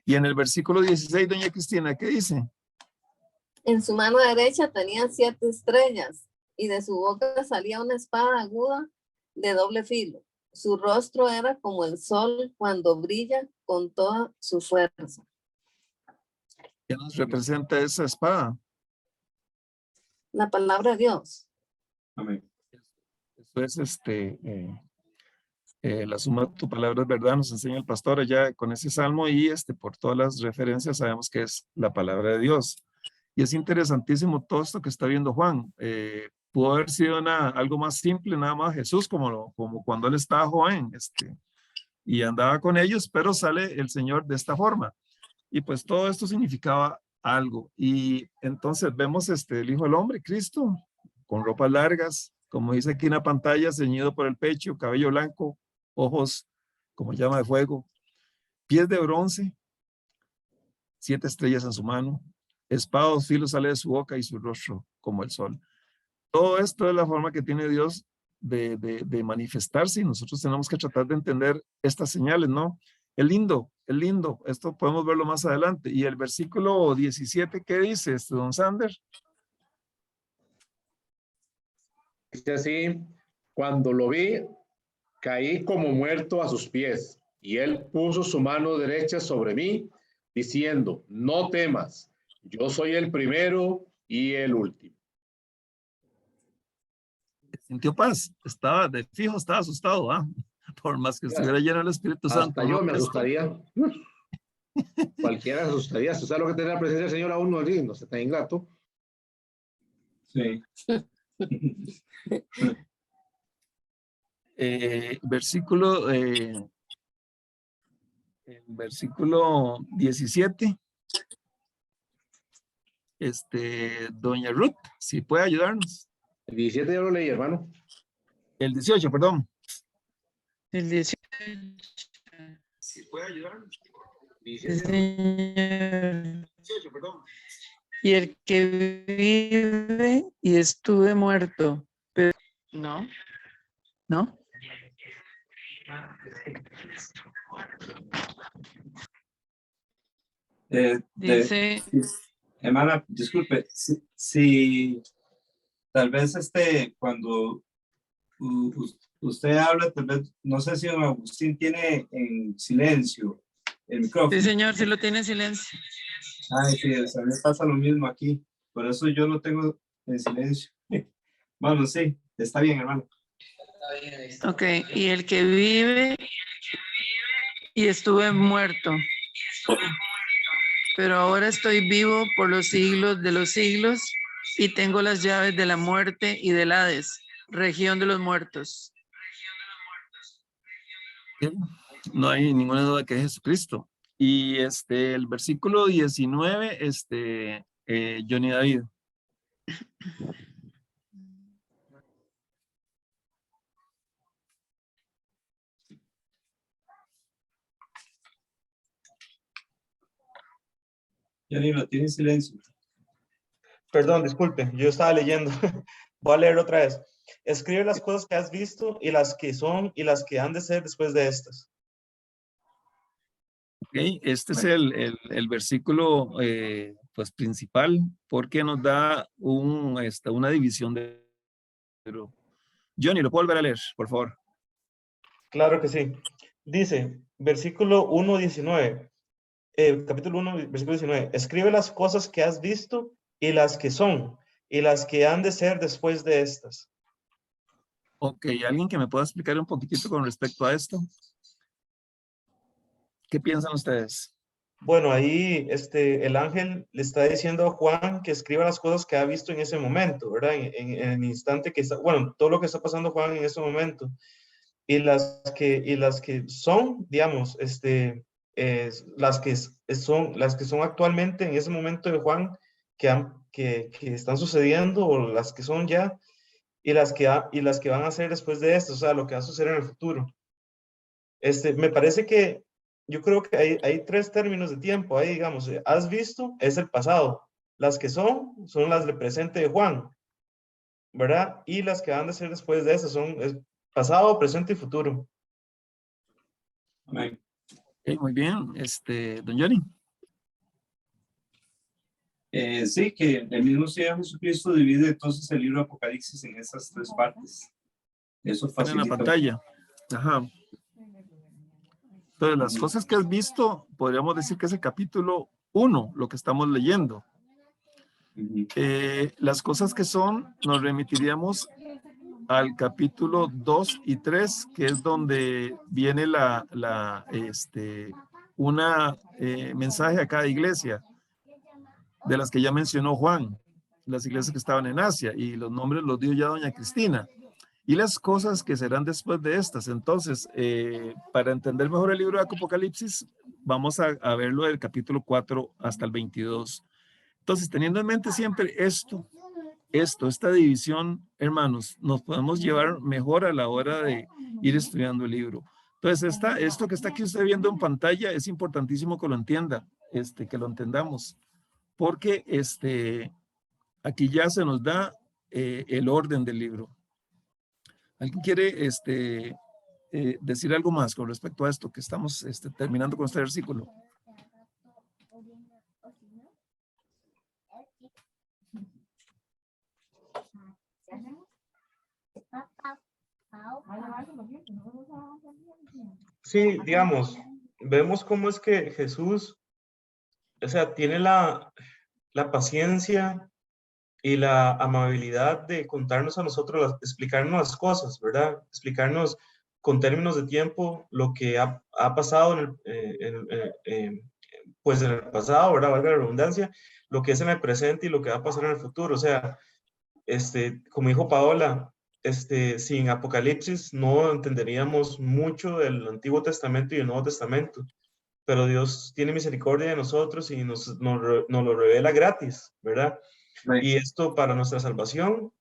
Y en el versículo 16, doña Cristina, ¿qué dice? En su mano derecha tenía 7 estrellas, y de su boca salía una espada aguda de doble filo. Su rostro era como el sol cuando brilla con toda su fuerza. ¿Qué nos representa esa espada? La palabra de Dios. Amén. Eso es la suma de tu palabra es verdad, nos enseña el pastor allá con ese salmo, y por todas las referencias sabemos que es la palabra de Dios. Y es interesantísimo todo esto que está viendo Juan. Pudo haber sido algo más simple, nada más Jesús, como cuando él estaba joven, y andaba con ellos, pero sale el Señor de esta forma. Y pues todo esto significaba algo. Y entonces vemos el Hijo del Hombre, Cristo, con ropas largas, como dice aquí en la pantalla, ceñido por el pecho, cabello blanco, ojos como llama de fuego, pies de bronce, 7 estrellas en su mano, espada de filo sale de su boca y su rostro como el sol. Todo esto es la forma que tiene Dios de manifestarse y nosotros tenemos que tratar de entender estas señales, ¿no? Es lindo, es lindo. Esto podemos verlo más adelante. Y el versículo 17, ¿qué dice don Sander? Dice así, cuando lo vi, caí como muerto a sus pies, y él puso su mano derecha sobre mí, diciendo, no temas, yo soy el primero y el último. Sintió paz, estaba de fijo, estaba asustado, ¿ah? Por más que estuviera lleno del Espíritu Santo. Hasta yo me ¿no? asustaría. Cualquiera se asustaría. Si sabe lo que tiene la presencia del Señor a uno, no se está ingrato. Sí. Versículo 17. Doña Ruth, si puede ayudarnos. El 17 ya lo leí, hermano. El 18, perdón. El 18. Si puede ayudarnos. Señor. 18, perdón. Y el que vive y estuve muerto. Pero, no. ¿No? Dice, Hermana, disculpe, si tal vez cuando usted habla, tal vez, no sé si don Agustín tiene en silencio el micrófono. sí, señor, si lo tiene en silencio. Ay, sí, a mí me pasa lo mismo aquí, por eso yo lo tengo en silencio. Bueno, sí, está bien, hermano. Ok, y el que vive y estuve muerto. Pero ahora estoy vivo por los siglos de los siglos y tengo las llaves de la muerte y del Hades, región de los muertos. No hay ninguna duda que es Jesucristo. Y el versículo 19, Johnny David. Johnny, lo tiene en silencio. Perdón, disculpe, yo estaba leyendo. Voy a leer otra vez. Escribe las cosas que has visto y las que son y las que han de ser después de estas. Okay, este es el versículo pues principal porque nos da una división de... Johnny, ¿lo puedo volver a leer, por favor? Claro que sí. Dice, versículo 1:19, capítulo 1, versículo 19. Escribe las cosas que has visto y las que son y las que han de ser después de estas. Ok, ¿alguien que me pueda explicar un poquitito con respecto a esto? ¿Qué piensan ustedes? Bueno, ahí el ángel le está diciendo a Juan que escriba las cosas que ha visto en ese momento, ¿verdad? En el instante que está, bueno, todo lo que está pasando Juan en ese momento. Y las que son, digamos, las que son actualmente en ese momento de Juan que están sucediendo o las que son ya y las que van a ser después de esto, o sea, lo que va a suceder en el futuro. Me parece que yo creo que hay 3 términos de tiempo ahí, digamos, has visto es el pasado, las que son las del presente de Juan, ¿verdad? Y las que van a ser después de eso son pasado, presente y futuro. Amén. Okay, muy bien, don Johnny. Sí, que el mismo Señor Jesucristo divide entonces el libro de Apocalipsis en esas 3 partes. Eso Están en la facilita. pantalla. Ajá. Entonces, las cosas que has visto, podríamos decir que es el capítulo 1, lo que estamos leyendo. Las cosas que son, nos remitiríamos al capítulo 2 y 3, que es donde viene mensaje a cada iglesia, de las que ya mencionó Juan, las iglesias que estaban en Asia, y los nombres los dio ya doña Cristina. Y las cosas que serán después de estas. Entonces, para entender mejor el libro de Apocalipsis, vamos a verlo del capítulo 4 hasta el 22. Entonces, teniendo en mente siempre esto, esta división, hermanos, nos podemos llevar mejor a la hora de ir estudiando el libro. Entonces, esto que está aquí usted viendo en pantalla es importantísimo que lo entienda, que lo entendamos, porque aquí ya se nos da el orden del libro. ¿Alguien quiere decir algo más con respecto a esto que estamos terminando con este versículo? Sí, digamos, vemos cómo es que Jesús, o sea, tiene la paciencia y la amabilidad de contarnos a nosotros, explicarnos las cosas, ¿verdad? Explicarnos con términos de tiempo lo que ha pasado pues en el pasado, ¿verdad? Valga la redundancia, lo que es en el presente y lo que va a pasar en el futuro. O sea, como dijo Paola, sin Apocalipsis no entenderíamos mucho del Antiguo Testamento y del Nuevo Testamento, pero Dios tiene misericordia de nosotros y nos lo revela gratis, ¿verdad? Y esto para nuestra salvación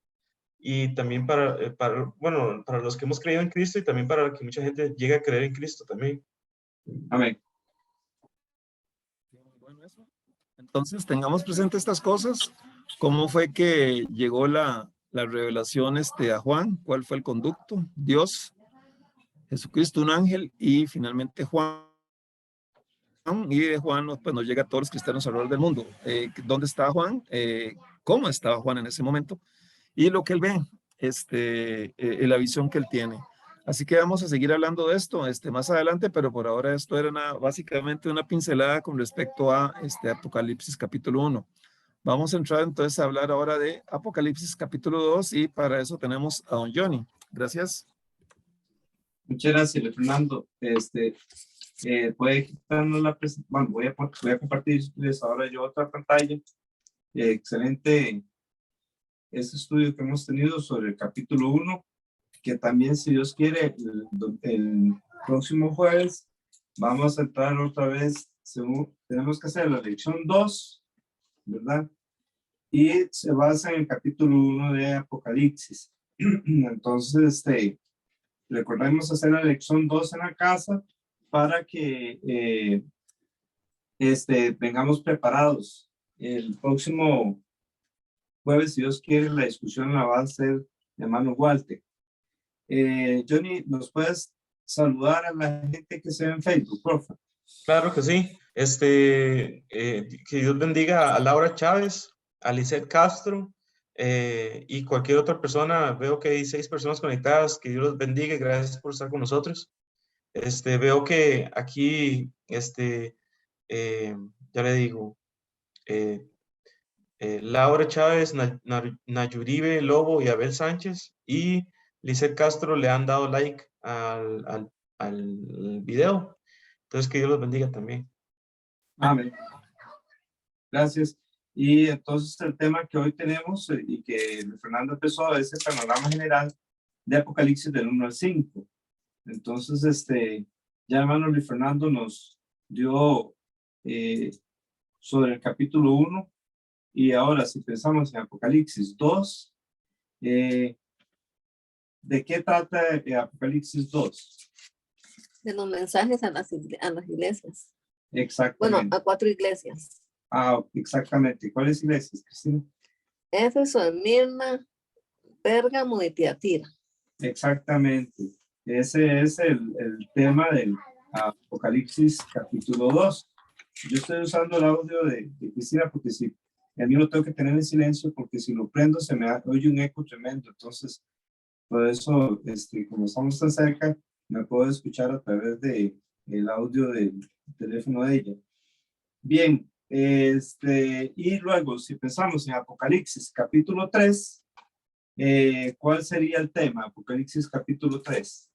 y también bueno, para los que hemos creído en Cristo y también para que mucha gente llegue a creer en Cristo también. Amén. Entonces, tengamos presente estas cosas. ¿Cómo fue que llegó la revelación a Juan? ¿Cuál fue el conducto? Dios, Jesucristo, un ángel y finalmente Juan. Y de Juan pues, nos llega a todos los cristianos alrededor del mundo. ¿Dónde estaba Juan? ¿Cómo estaba Juan en ese momento? Y lo que él ve, la visión que él tiene. Así que vamos a seguir hablando de esto más adelante, pero por ahora esto era básicamente una pincelada con respecto a Apocalipsis capítulo 1. Vamos a entrar entonces a hablar ahora de Apocalipsis capítulo 2 y para eso tenemos a don Johnny. Gracias. Muchas gracias, Fernando. Puede quitarnos la presentación. Bueno, voy a compartirles ahora yo otra pantalla. Excelente este estudio que hemos tenido sobre el capítulo 1, que también, si Dios quiere, el próximo jueves vamos a entrar otra vez, tenemos que hacer la lección 2, ¿verdad? Y se basa en el capítulo 1 de Apocalipsis. Entonces, recordemos hacer la lección 2 en la casa para que vengamos preparados. El próximo jueves, si Dios quiere, la discusión la va a hacer mi hermano Walter. Johnny, ¿nos puedes saludar a la gente que se ve en Facebook, por favor? Claro que sí. Que Dios bendiga a Laura Chávez, a Lisette Castro y cualquier otra persona. Veo que hay 6 personas conectadas. Que Dios los bendiga y gracias por estar con nosotros. Veo que aquí, ya le digo, Laura Chávez, Nayuribe Lobo y Abel Sánchez y Lisette Castro le han dado like al video. Entonces, que Dios los bendiga también. Amén. Gracias. Y entonces el tema que hoy tenemos y que Fernando empezó es el panorama general de Apocalipsis del 1 al 5. Entonces, ya hermano Luis Fernando nos dio sobre el capítulo 1 y ahora si pensamos en Apocalipsis 2, ¿de qué trata Apocalipsis 2? De los mensajes a las iglesias. Exactamente. Bueno, a 4 iglesias. Exactamente. ¿Cuáles iglesias, Cristina? Éfeso, Esmirna, Pérgamo y Tiatira. Exactamente. Ese es el tema del Apocalipsis capítulo 2. Yo estoy usando el audio de Cristina porque si a mí lo tengo que tener en silencio porque si lo prendo se me oye un eco tremendo. Entonces, por eso, como estamos tan cerca, me puedo escuchar a través del audio del teléfono de ella. Bien, y luego, si pensamos en Apocalipsis capítulo 3, ¿cuál sería el tema? Apocalipsis capítulo 3.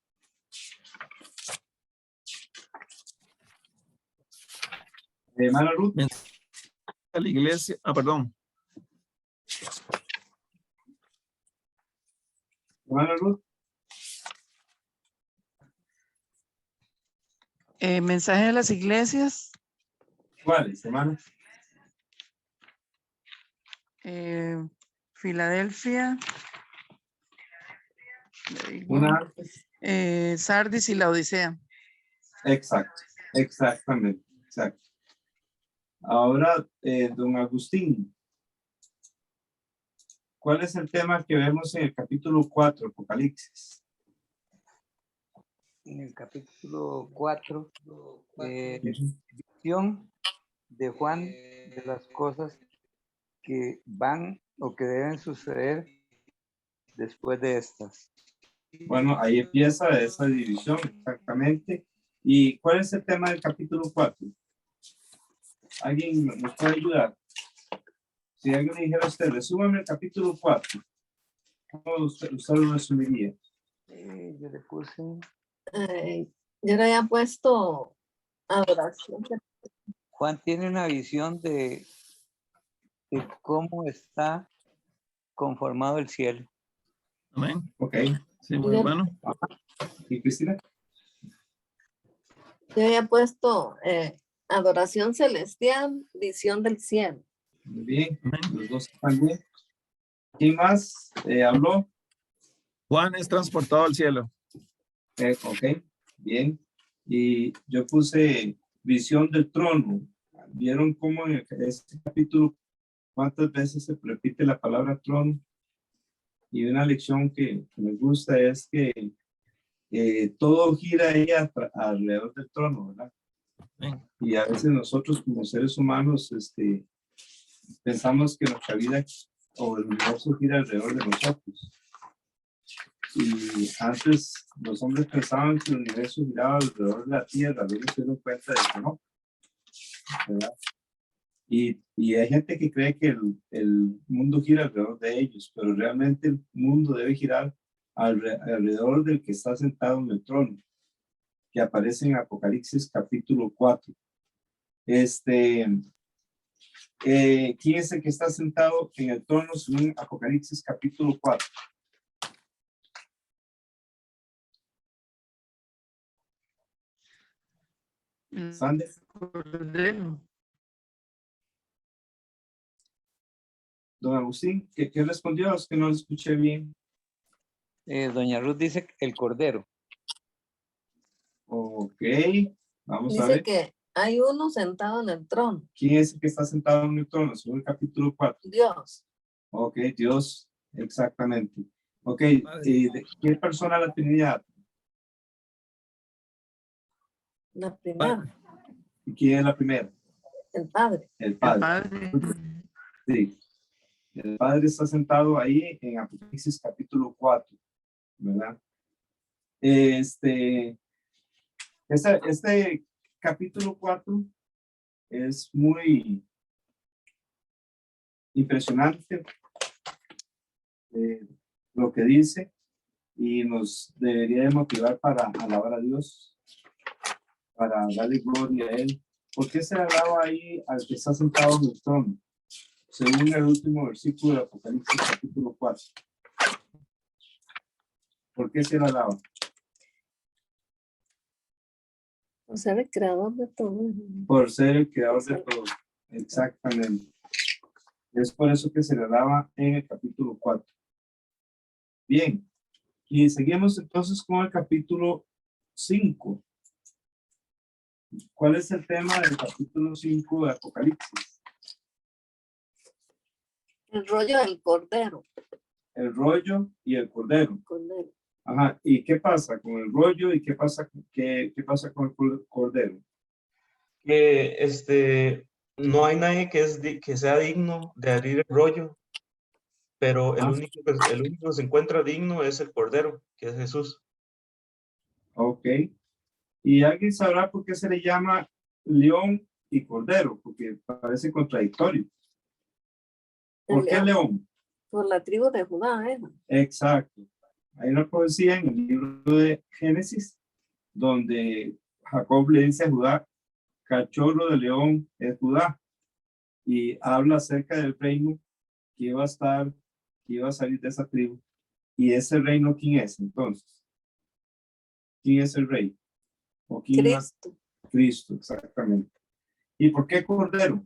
Hermana Ruth. A la iglesia, perdón. Hermana Ruth. Mensaje de las iglesias. ¿Cuáles, hermano? Filadelfia, le digo, Una antes. Sardis y la Odisea. Exacto, exactamente, exacto. Ahora, don Agustín, ¿cuál es el tema que vemos en el capítulo 4, Apocalipsis? En el capítulo 4, Ujú. visión de Juan de las cosas que van o que deben suceder después de estas. Bueno, ahí empieza esa división, exactamente. ¿Y cuál es el tema del capítulo 4? ¿Alguien nos puede ayudar? Si alguien le dijera a usted, resúmame el capítulo 4, ¿cómo usted lo resumiría? Yo le puse, Yo le había puesto adoración. Juan tiene una visión de cómo está conformado el cielo. Amén. Ok. Sí, muy Yo- bueno. ¿Y Cristina? Yo había puesto adoración celestial, visión del cielo. Muy bien. Amén. Los dos están bien. ¿Quién más habló? Juan es transportado al cielo. Ok, bien. Y yo puse visión del trono. ¿Vieron cómo en este capítulo cuántas veces se repite la palabra trono? Y una lección que me gusta es que todo gira ahí alrededor del trono, ¿verdad? Amén. Y a veces nosotros como seres humanos pensamos que nuestra vida o el universo gira alrededor de nosotros. Y antes los hombres pensaban que el universo giraba alrededor de la Tierra, luego se dieron cuenta de que no, ¿verdad? Y hay gente que cree que el mundo gira alrededor de ellos, pero realmente el mundo debe girar alrededor del que está sentado en el trono, que aparece en Apocalipsis capítulo 4. ¿Quién es el que está sentado en el trono según Apocalipsis capítulo 4? Sander. Cordero. Don Agustín, ¿qué respondió? Es que no lo escuché bien. Doña Ruth dice el cordero. Ok, vamos a Dice ver. que hay uno sentado en el trono, ¿Quién es el que está sentado en el trono según el capítulo 4? Dios. Ok, Dios, exactamente. Ok, Padre. ¿de qué persona la Trinidad? La primera, ¿Y quién es la primera? el Padre. El El Padre. Padre. Sí. El Padre está sentado ahí en Apocalipsis capítulo 4, ¿verdad? Este capítulo 4 es muy impresionante lo que dice y nos debería de motivar para alabar a Dios, para darle gloria a Él. ¿Por qué se alaba ahí al que está sentado en el trono? Según el último versículo de Apocalipsis capítulo 4. ¿Por qué se le alaba? O sea, el creador de todo. Por ser el creador de todo. Exactamente. Es por eso que se le alaba en el capítulo 4. Bien. Y seguimos entonces con el capítulo 5. ¿Cuál es el tema del capítulo 5 de Apocalipsis? El rollo del cordero. El rollo y el cordero. Cordero. Ajá. ¿Y qué pasa con el rollo y qué pasa con el cordero? Que no hay nadie que sea digno de abrir el rollo, pero el único que se encuentra digno es el Cordero, que es Jesús. Ok. ¿Y alguien sabrá por qué se le llama león y cordero? Porque parece contradictorio. ¿Por qué león? Por la tribu de Judá, ¿eh? Exacto. Hay una profecía en el libro de Génesis donde Jacob le dice a Judá, cachorro de león es Judá, y habla acerca del reino que iba a estar, que iba a salir de esa tribu. ¿Y ese reino quién es entonces? ¿Quién es el rey? ¿O quién más? Cristo. Cristo, exactamente. ¿Y por qué cordero?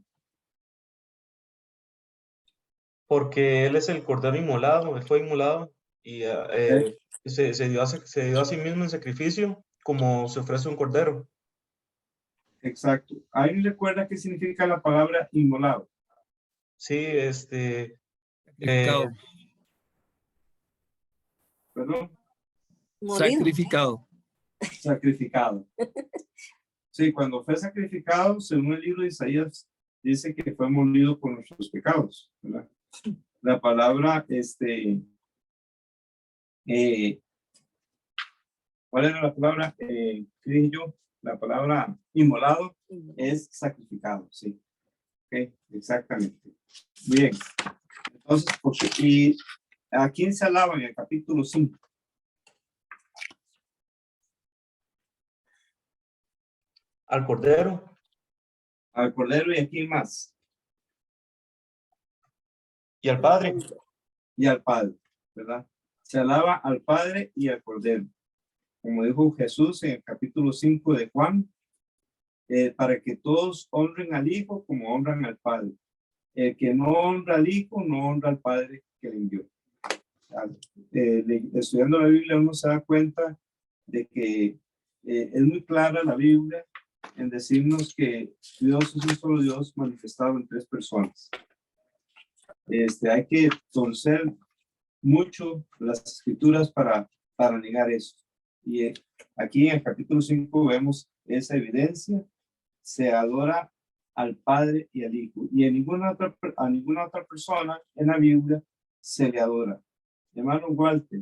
Porque Él es el Cordero inmolado, Él fue inmolado y se dio a sí mismo en sacrificio como se ofrece un cordero. Exacto. ¿Alguien recuerda qué significa la palabra inmolado? Sí, Sacrificado. Perdón, Morido. Sacrificado. sacrificado. Sí, cuando fue sacrificado, según el libro de Isaías, dice que fue molido por nuestros pecados, ¿verdad? La palabra, ¿cuál era la palabra? ¿Qué dije yo? La palabra inmolado es sacrificado, sí. Ok, exactamente. Bien. Entonces, ¿y a quién se alaba en el capítulo 5? Al cordero Al Cordero y a quién más. y al Padre. Y al Padre, ¿verdad? Se alaba al Padre y al Cordero. Como dijo Jesús en el capítulo 5 de Juan, para que todos honren al Hijo como honran al Padre. El que no honra al Hijo, no honra al Padre que le envió. Estudiando la Biblia uno se da cuenta de que es muy clara la Biblia en decirnos que Dios es un solo Dios manifestado en tres personas. Hay que torcer mucho las escrituras para negar eso. Y aquí en el capítulo 5 vemos esa evidencia. Se adora al Padre y al Hijo. Y a ninguna otra persona en la Biblia se le adora. Hermano Walter,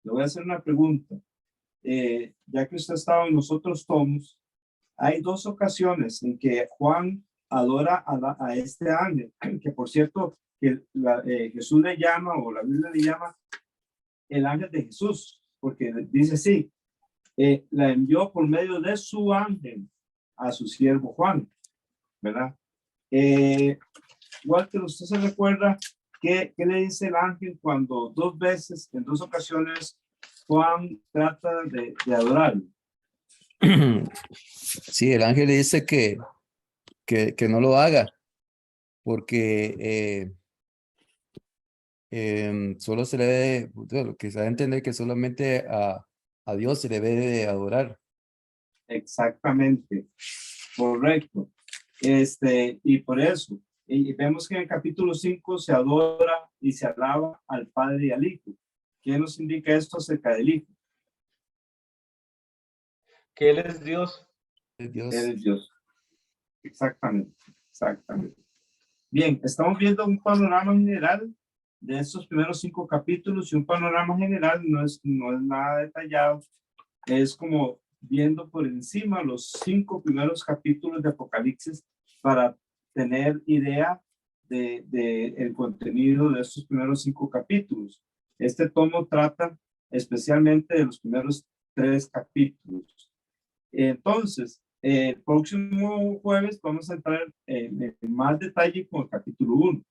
le voy a hacer una pregunta. Ya que usted ha estado en los otros tomos, hay dos ocasiones en que Juan adora a este ángel, que por cierto, que Jesús le llama, o la Biblia le llama, el ángel de Jesús, porque dice sí, la envió por medio de su ángel a su siervo Juan, ¿verdad? Walter, ¿usted se recuerda qué le dice el ángel cuando dos veces, en dos ocasiones, Juan trata de adorarlo? Sí, el ángel le dice que no lo haga, porque solo se le debe, bueno, que se da a entender que solamente a Dios se le debe de adorar. Exactamente, correcto. Y por eso, y vemos que en el capítulo 5 se adora y se alaba al Padre y al Hijo. ¿Qué nos indica esto acerca del Hijo? Que Él es Dios. Es Dios. Él es Dios. Exactamente, exactamente. Bien, estamos viendo un panorama general de estos primeros 5 capítulos, y un panorama general no es nada detallado, es como viendo por encima los 5 primeros capítulos de Apocalipsis para tener idea de el contenido de estos primeros 5 capítulos. Este tomo trata especialmente de los primeros 3 capítulos. Entonces, el próximo jueves vamos a entrar en más detalle con el capítulo 1.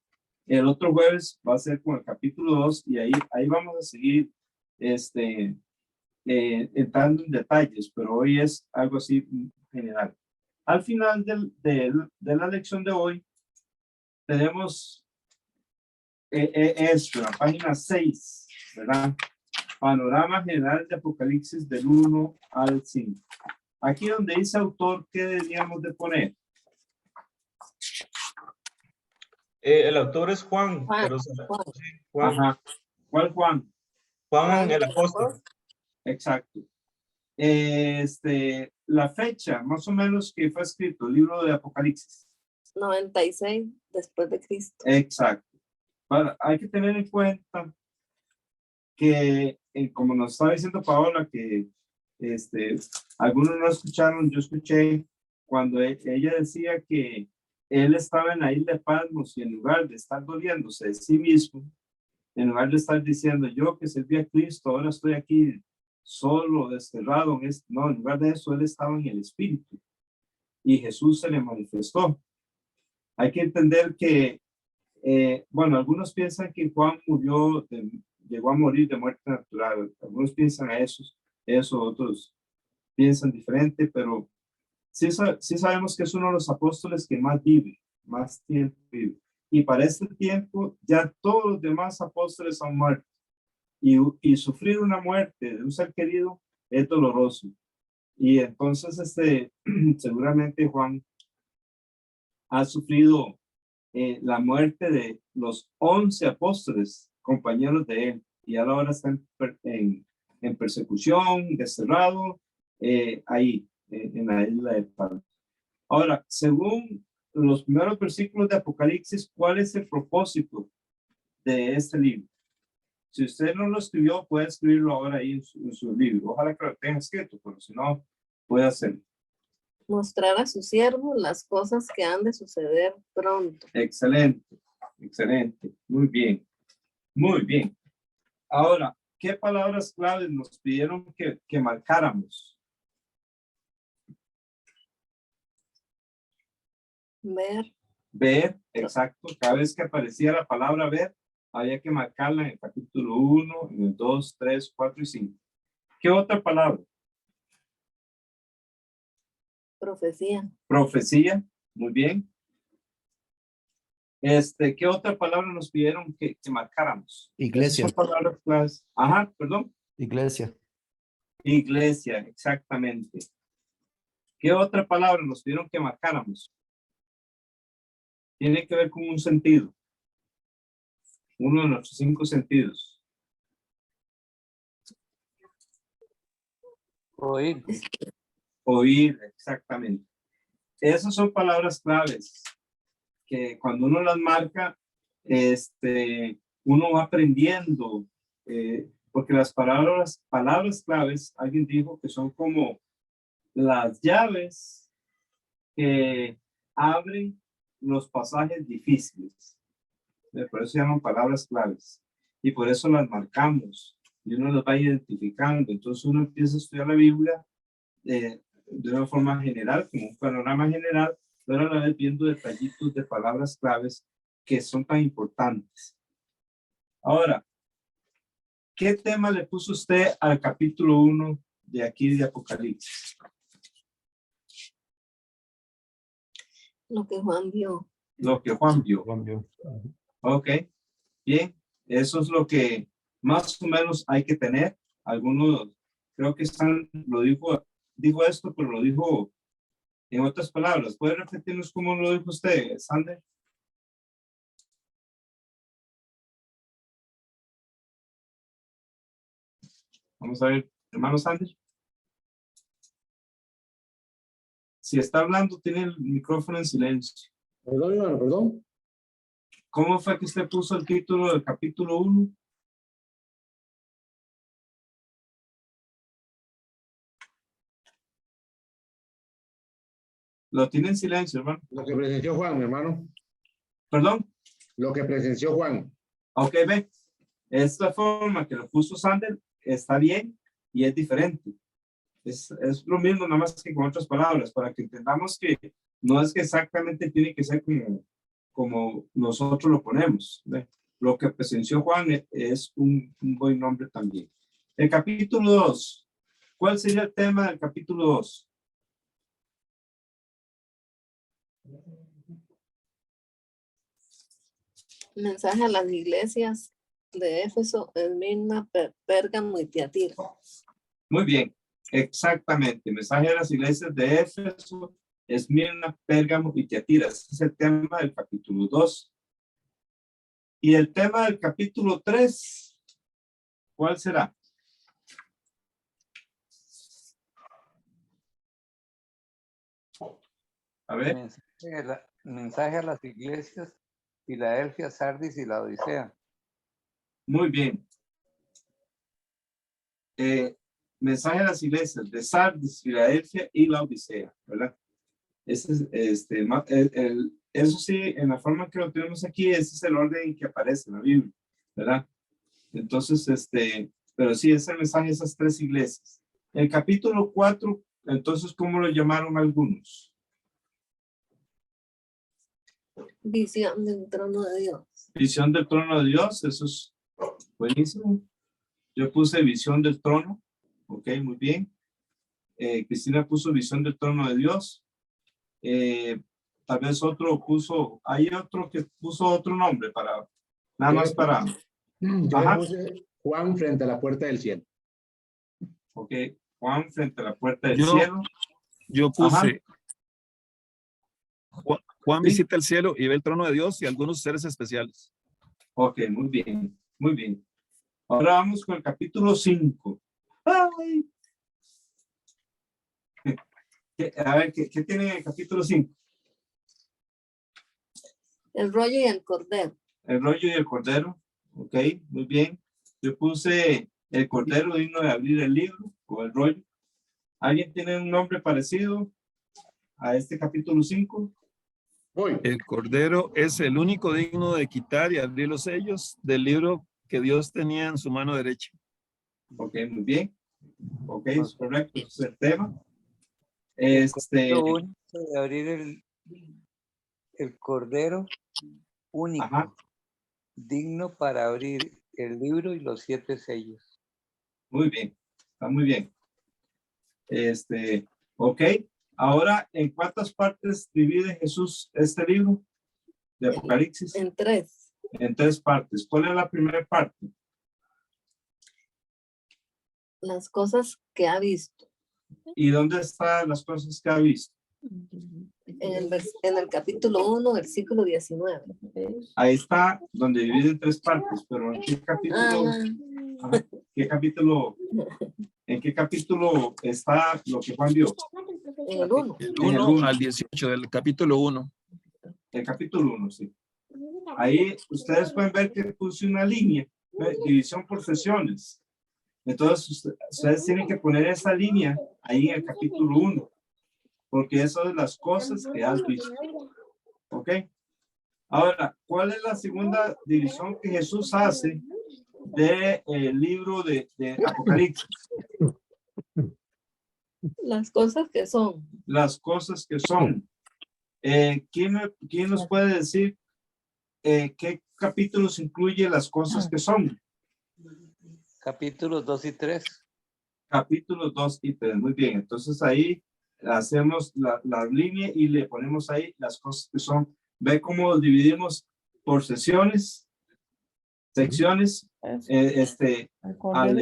El otro jueves va a ser con el capítulo 2, y ahí vamos a seguir entrando en detalles, pero hoy es algo así general. Al final de la lección de hoy, tenemos esto, la página 6, ¿verdad? Panorama general de Apocalipsis del 1 al 5. Aquí donde dice autor, ¿qué deberíamos de poner? El autor es Juan, Juan, pero Juan. sí, Juan. Ajá. ¿Cuál Juan? Juan el apóstol. Exacto. La fecha, más o menos, que fue escrito el libro de Apocalipsis. 96 después de Cristo. Exacto. Hay que tener en cuenta que, como nos estaba diciendo Paola, que algunos no escucharon, yo escuché cuando ella decía que él estaba en la isla de Patmos, y en lugar de estar doliéndose de sí mismo, en lugar de estar diciendo yo que serví a Cristo, ahora estoy aquí solo, desterrado, no, en lugar de eso, él estaba en el Espíritu y Jesús se le manifestó. Hay que entender que, bueno, algunos piensan que Juan llegó a morir de muerte natural. Algunos piensan eso, otros piensan diferente, pero sí sabemos que es uno de los apóstoles que más vive, más tiempo vive. y para este tiempo ya todos los demás apóstoles han muerto. Y sufrir una muerte de un ser querido es doloroso. Y entonces, seguramente Juan ha sufrido la muerte de los 11 apóstoles, compañeros de él, y ahora está en persecución, desterrado, ahí, en la isla de Patmos. Ahora, según los primeros versículos de Apocalipsis, ¿cuál es el propósito de este libro? Si usted no lo escribió, puede escribirlo ahora ahí en su libro. Ojalá que lo tenga escrito, pero si no, puede hacerlo. Mostrar a sus siervos las cosas que han de suceder pronto. Excelente, excelente. Muy bien, muy bien. Ahora, ¿qué palabras claves nos pidieron que marcáramos? Ver, Ver, exacto. Cada vez que aparecía la palabra ver, había que marcarla en el capítulo 1, en el 2, 3, 4 y 5. ¿Qué otra palabra? profecía, Profecía, muy bien. ¿Qué otra palabra nos pidieron que marcáramos? Iglesia. Esas son palabras claves. Ajá, perdón. Iglesia. Iglesia, exactamente. ¿Qué otra palabra nos pidieron que marcáramos? Tiene que ver con un sentido. Uno de nuestros 5 sentidos. Oír. Oír, exactamente. Esas son palabras claves que cuando uno las marca, uno va aprendiendo, porque las palabras claves, alguien dijo que son como las llaves que abren los pasajes difíciles. Por eso se llaman palabras claves. Y por eso las marcamos. Y uno las va identificando. Entonces uno empieza a estudiar la Biblia de una forma general, como un panorama general, pero a la vez viendo detallitos de palabras claves que son tan importantes. Ahora, ¿qué tema le puso usted al capítulo 1 de aquí de Apocalipsis? lo que Juan vio. Lo que Juan vio. Cambio. Ok, bien. Eso es lo que más o menos hay que tener. Algunos, creo que están, lo dijo esto, pero lo dijo en otras palabras. ¿Puede repetirnos cómo lo dijo usted, Sander? Vamos a ver, hermano Sander. Si está hablando, tiene el micrófono en silencio. Perdón, hermano, perdón. ¿Cómo fue que usted puso el título del capítulo 1? Lo tiene en silencio, hermano. Lo que presenció Juan, mi hermano. Perdón. Lo que presenció Juan. Ok, ve. Esta forma que lo puso Sander está bien y es diferente. Es lo mismo, nada más que con otras palabras, para que entendamos que no es que exactamente tiene que ser como nosotros lo ponemos. ¿Ve? Lo que presenció Juan es un buen nombre también. El capítulo 2. ¿Cuál sería el tema del capítulo 2? Mensaje a las iglesias de Éfeso, Esmirna, Pérgamo y Tiatira. Muy bien, exactamente. Mensaje a las iglesias de Éfeso, Esmirna, Pérgamo y Tiatira. Ese es el tema del capítulo 2. Y el tema del capítulo 3, ¿cuál será? A ver. Mensaje a las iglesias, Filadelfia, Sardis y la Odisea. Muy bien. Mensaje a las iglesias de Sardis, Filadelfia y la Odisea, ¿verdad? Ese es, eso sí, en la forma que lo tenemos aquí, ese es el orden en que aparece en la Biblia, ¿verdad? Entonces, pero sí, es el mensaje de esas 3 iglesias. El capítulo 4, entonces, ¿cómo lo llamaron algunos? Visión del trono de Dios. Visión del trono de Dios, eso es buenísimo. Yo puse visión del trono, ok, muy bien. Cristina puso visión del trono de Dios. tal vez otro puso, hay otro que puso otro nombre para, nada más para, Yo Ajá. puse Juan frente a la puerta del cielo. ok, Juan frente a la puerta del Yo- cielo. Yo Ajá. puse, Juan Sí. visita el cielo y ve el trono de Dios y algunos seres especiales. Ok, muy bien, muy bien. Ahora vamos con el capítulo 5. Ay. A ver, ¿qué tiene el capítulo 5? El rollo y el cordero. El rollo y el cordero. Ok, muy bien. Yo puse el cordero digno de abrir el libro o el rollo. ¿Alguien tiene un nombre parecido a este capítulo 5? Voy. El cordero es el único digno de quitar y abrir los sellos del libro que Dios tenía en su mano derecha. Ok, muy bien. Ok, es correcto, ese es el tema. El Este, cordero único de abrir el cordero único, ajá, digno para abrir el libro y los 7 sellos. muy bien, está muy bien. Ok, ahora, ¿en cuántas partes divide Jesús este libro de Apocalipsis? En 3. En 3 partes. ¿Cuál es la primera parte? Las cosas que ha visto. ¿Y dónde están las cosas que ha visto? En el capítulo 1, versículo 19. Ahí está donde divide en 3 partes, pero ¿en qué capítulo? Ajá, ¿en qué capítulo está lo que Juan vio? En el 1. El En el 1 uno. al 18 del capítulo 1. El capítulo 1, sí. Ahí ustedes pueden ver que puse una línea, división por sesiones. Entonces, ustedes tienen que poner esa línea ahí en el capítulo 1, porque eso es las cosas que has visto. ¿Ok? Ahora, ¿cuál es la segunda división que Jesús hace del libro de Apocalipsis? Las cosas que son. Las cosas que son. ¿Quién nos puede decir qué capítulos incluye las cosas que son? Capítulos 2 y 3. Capítulos 2 y 3. Muy bien. Entonces ahí hacemos la línea y le ponemos ahí las cosas que son. Ve cómo dividimos por secciones. A la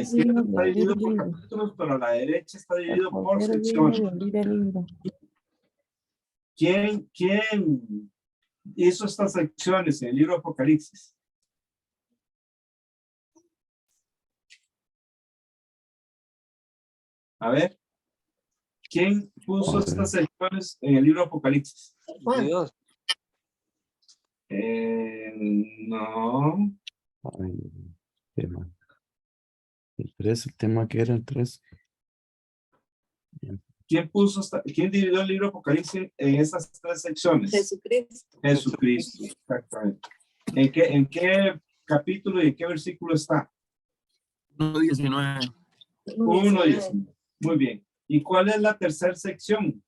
izquierda está dividido por capítulos, pero a la derecha está dividido por secciones. ¿Quién hizo estas secciones en el libro de Apocalipsis? A ver, ¿quién puso estas secciones en el libro de Apocalipsis? Dios. No. Ay, tema. El 3, el tema que era el 3. ¿Quién dividió el libro de Apocalipsis en esas 3 secciones? Jesucristo. Jesucristo, exactamente. ¿En qué capítulo y en qué versículo está? 1:19. 1:19. Muy bien. ¿Y cuál es la tercera sección?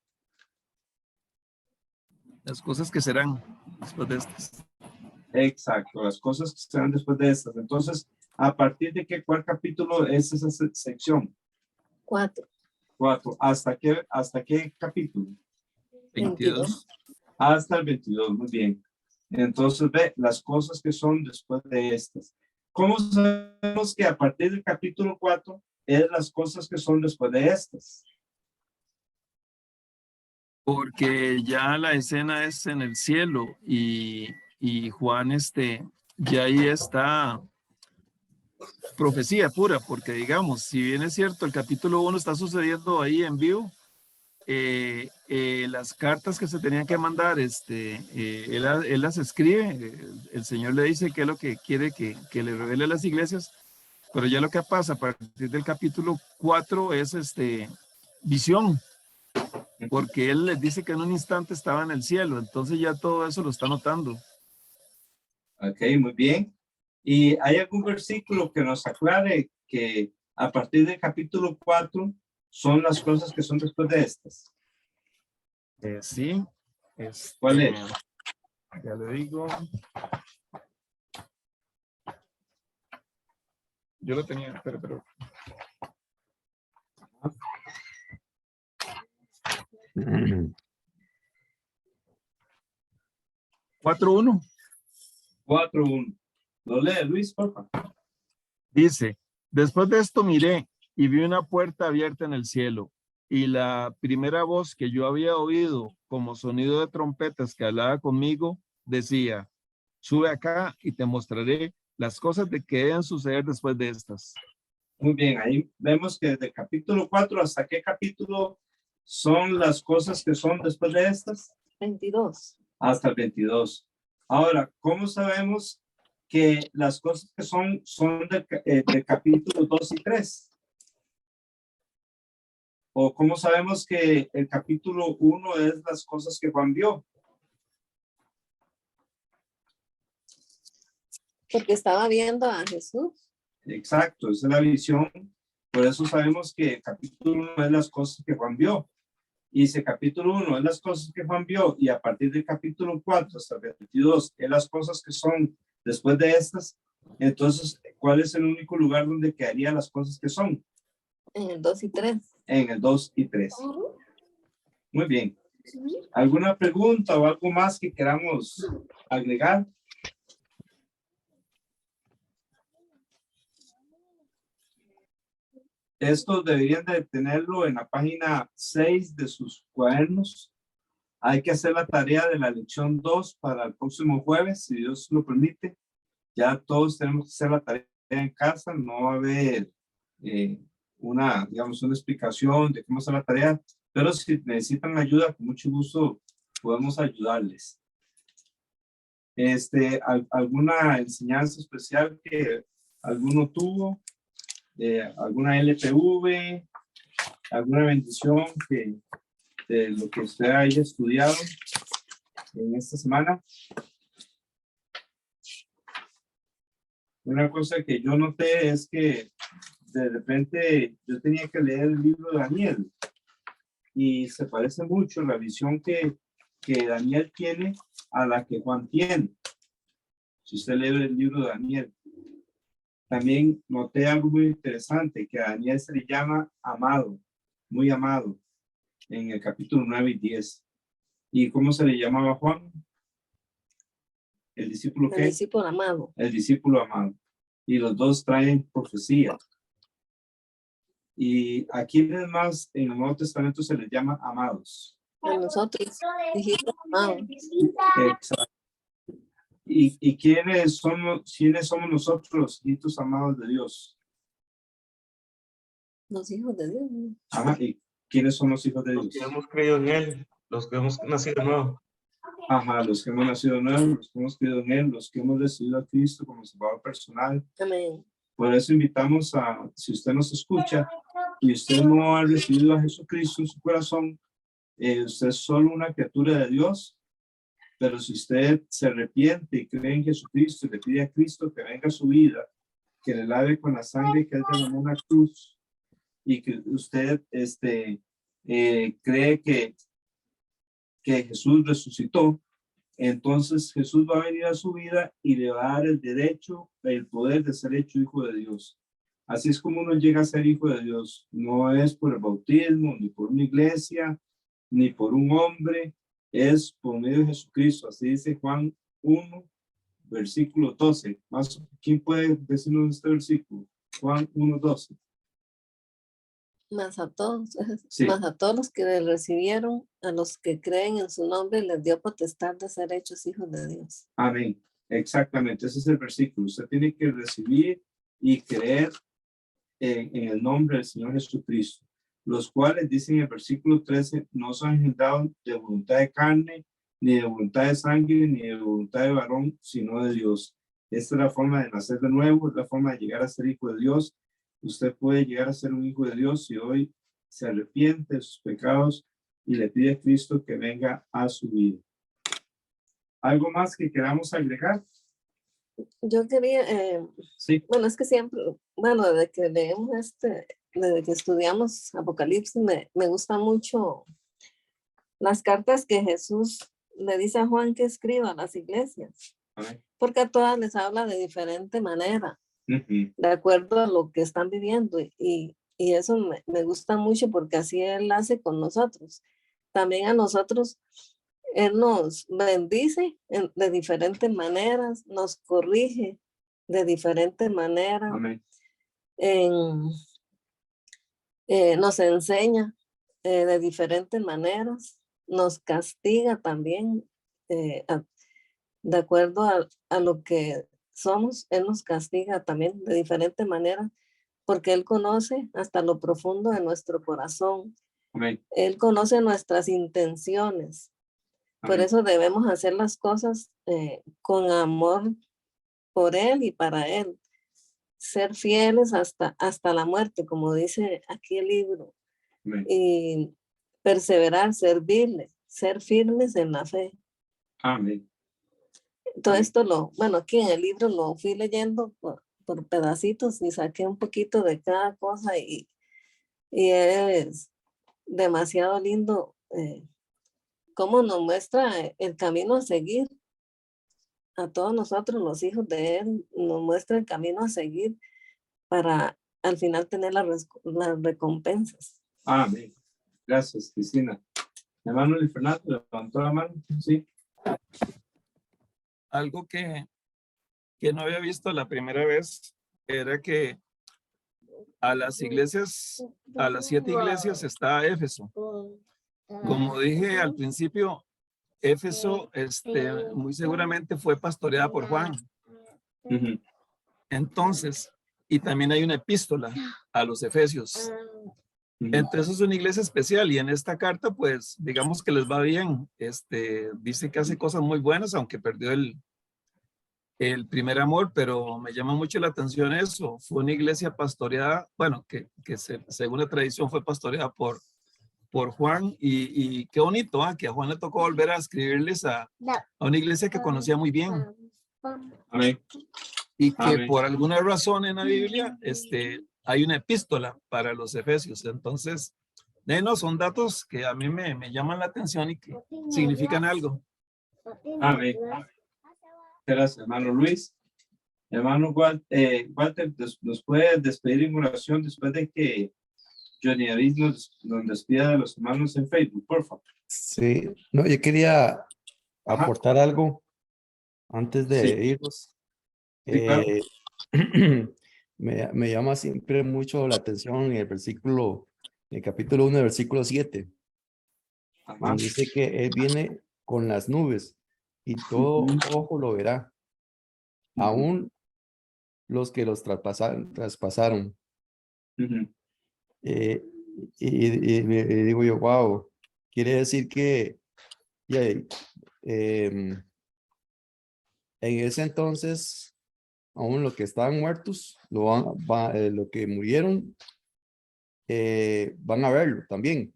Las cosas que serán después de estas. Exacto, las cosas que serán después de estas. Entonces, ¿a partir de cuál capítulo es esa sección? 4. 4. ¿Hasta qué capítulo? 22. Hasta el 22, muy bien. Entonces, ve las cosas que son después de estas. ¿Cómo sabemos que a partir del capítulo 4 es las cosas que son después de estas? Porque ya la escena es en el cielo y Juan, ya ahí está profecía pura, porque digamos, si bien es cierto, el capítulo 1 está sucediendo ahí en vivo, las cartas que se tenían que mandar, él las escribe, el Señor le dice qué es lo que quiere que le revele a las iglesias, pero ya lo que pasa a partir del capítulo 4 es visión, porque él les dice que en un instante estaba en el cielo, entonces ya todo eso lo está notando. Ok, muy bien. ¿Y hay algún versículo que nos aclare que a partir del capítulo 4 son las cosas que son después de estas? Sí. ¿Cuál es? Ya le digo. Yo lo tenía, pero. 4:1. 4:1. Lo lee, Luis, por favor. Dice, después de esto miré y vi una puerta abierta en el cielo, y la primera voz que yo había oído como sonido de trompetas que hablaba conmigo decía, sube acá y te mostraré las cosas de que deben suceder después de estas. Muy bien, ahí vemos que desde capítulo 4 hasta qué capítulo son las cosas que son después de estas. 22. Hasta el 22. Ahora, ¿cómo sabemos que las cosas que son de capítulo 2 y 3? ¿O cómo sabemos que el capítulo 1 es las cosas que Juan vio? Porque estaba viendo a Jesús. Exacto, esa es la visión. Por eso sabemos que el capítulo 1 es las cosas que Juan vio. Y si el capítulo 1 es las cosas que Juan vio y a partir del capítulo 4 hasta el 22 es las cosas que son después de estas, entonces, ¿cuál es el único lugar donde quedarían las cosas que son? En el 2 y 3. En el 2 y 3. Muy bien. ¿Alguna pregunta o algo más que queramos agregar? Esto deberían de tenerlo en la página 6 de sus cuadernos. Hay que hacer la tarea de la lección 2 para el próximo jueves, si Dios lo permite. Ya todos tenemos que hacer la tarea en casa, no va a haber una explicación de cómo hacer la tarea, pero si necesitan ayuda, con mucho gusto podemos ayudarles. ¿Alguna enseñanza especial que alguno tuvo? ¿Alguna LPV? ¿Alguna bendición de lo que usted haya estudiado en esta semana? Una cosa que yo noté es que de repente yo tenía que leer el libro de Daniel y se parece mucho la visión que Daniel tiene a la que Juan tiene. Si usted lee el libro de Daniel. También noté algo muy interesante, que a Daniel se le llama amado, muy amado, en el capítulo 9 y 10. ¿Y cómo se le llamaba a Juan? ¿El discípulo qué? El discípulo amado. El discípulo amado. Y los dos traen profecía. Y a quienes más en el Nuevo Testamento se les llama amados. A nosotros, hijitos amados. Exacto. ¿Y quiénes somos nosotros, los hijitos amados de Dios? Los hijos de Dios. ¿No? Ajá, ¿y quiénes son los hijos de Los Dios? que hemos creído en Él, los que hemos nacido de nuevo. Ajá, los que hemos nacido nuevos, los que hemos creído en Él, los que hemos recibido a Cristo como Salvador personal. Amén. Por eso invitamos a, si usted nos escucha y usted no ha recibido a Jesucristo en su corazón, usted es solo una criatura de Dios, pero si usted se arrepiente y cree en Jesucristo y le pide a Cristo que venga a su vida, que le lave con la sangre que él derramó en la cruz y que usted cree que Jesús resucitó, entonces Jesús va a venir a su vida y le va a dar el derecho, el poder de ser hecho hijo de Dios. Así es como uno llega a ser hijo de Dios. No es por el bautismo, ni por una iglesia, ni por un hombre, es por medio de Jesucristo. Así dice Juan 1, versículo 12. ¿Quién puede decirnos este versículo? Juan 1, 12. Más a todos, Sí. más a todos los que le recibieron, a los que creen en su nombre, les dio potestad de ser hechos hijos de Dios. Amén. Exactamente, ese es el versículo. Usted tiene que recibir y creer en el nombre del Señor Jesucristo, los cuales, dicen en el versículo 13, no son engendrados de voluntad de carne, ni de voluntad de sangre, ni de voluntad de varón, sino de Dios. Esta es la forma de nacer de nuevo, es la forma de llegar a ser hijo de Dios. Usted puede llegar a ser un hijo de Dios si hoy se arrepiente de sus pecados y le pide a Cristo que venga a su vida. ¿Algo más que queramos agregar? Yo quería, Sí. bueno, es que siempre, bueno, desde que leemos desde que estudiamos Apocalipsis, me gusta mucho las cartas que Jesús le dice a Juan que escriba a las iglesias, porque a todas les habla de diferente manera, de acuerdo a lo que están viviendo, y eso me gusta mucho porque así Él hace con nosotros. También a nosotros Él nos bendice de diferentes maneras, nos corrige de diferentes maneras, Amén. Nos enseña de diferentes maneras, nos castiga también de acuerdo a lo que somos. Él nos castiga también de diferentes maneras porque Él conoce hasta lo profundo de nuestro corazón. Amén. Él conoce nuestras intenciones. Por Amén. eso debemos hacer las cosas con amor por Él y para Él. Ser fieles hasta la muerte, como dice aquí el libro. Amén. Y perseverar, servirle, ser firmes en la fe. Amén. Todo Amén. esto bueno, aquí en el libro lo fui leyendo por pedacitos y saqué un poquito de cada cosa y es demasiado lindo cómo nos muestra el camino a seguir. A todos nosotros, los hijos de Él, nos muestra el camino a seguir para al final tener las recompensas. Amén. Gracias, Cristina. Hermano Luis Fernando, levantó la mano. Sí. Algo que no había visto la primera vez era que a las iglesias, a las 7 iglesias está Éfeso. Como dije al principio, Éfeso muy seguramente fue pastoreada por Juan. Ujú. Entonces, y también hay una epístola a los Efesios. Entonces es una iglesia especial y en esta carta, pues, digamos que les va bien. Dice que hace cosas muy buenas, aunque perdió el primer amor, pero me llama mucho la atención eso. Fue una iglesia pastoreada, bueno, que según la tradición fue pastoreada por Juan y qué bonito, que a Juan le tocó volver a escribirles a una iglesia que conocía muy bien. Amén. Y que Amén. por alguna razón en la Biblia hay una epístola para los Efesios. Entonces, no, son datos que a mí me llaman la atención y que significan algo. Amén. Gracias, hermano Luis. Hermano Walter, ¿nos puede despedir en oración después de que Johnny Aris nos despida de los hermanos en Facebook, por favor? Sí, no, yo quería aportar algo antes de Sí. irnos. Sí, claro. Me llama siempre mucho la atención el capítulo 1, versículo 7. Ajá. Dice que Él viene con las nubes y todo ojo lo verá, aún los que los traspasaron. Ujú. Y digo yo, wow, quiere decir que en ese entonces, aún los que estaban muertos, lo que murieron, van a verlo también.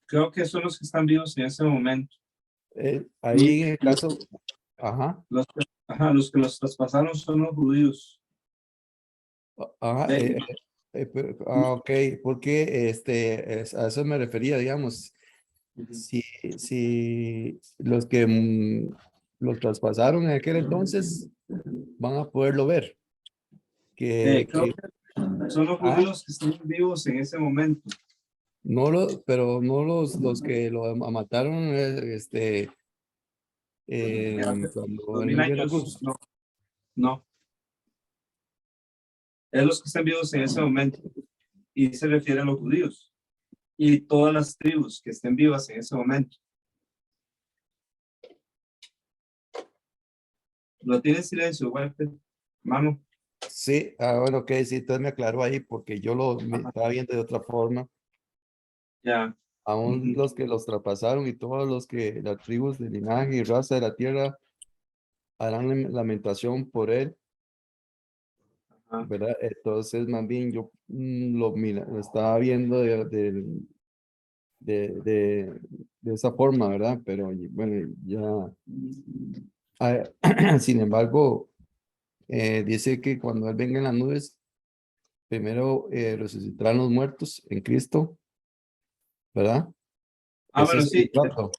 Creo que son los que están vivos en ese momento. Ahí en el caso, ajá, Los que los traspasaron son los judíos. ajá, ok, porque a eso me refería, digamos, si los que los traspasaron en aquel entonces van a poderlo ver. Creo que son los judíos que están vivos en ese momento. Pero no los que lo mataron, cuando él 2000 murió en la años, cruz. no. Es los que están vivos en ese momento. Y se refiere a los judíos. Y todas las tribus que estén vivas en ese momento. ¿Lo tiene silencio, Walter? Mano. Sí, bueno, ok, sí, entonces me aclaró ahí porque yo me estaba viendo de otra forma. Ya. Aún los que los traspasaron y todos los que las tribus de linaje y raza de la tierra harán lamentación por él, ¿verdad? Entonces, más bien yo lo estaba viendo de esa forma, ¿verdad? Pero bueno, ya. Sin embargo, dice que cuando Él venga en las nubes, primero resucitarán los muertos en Cristo, ¿verdad? Ese Bueno, es el sí. trato.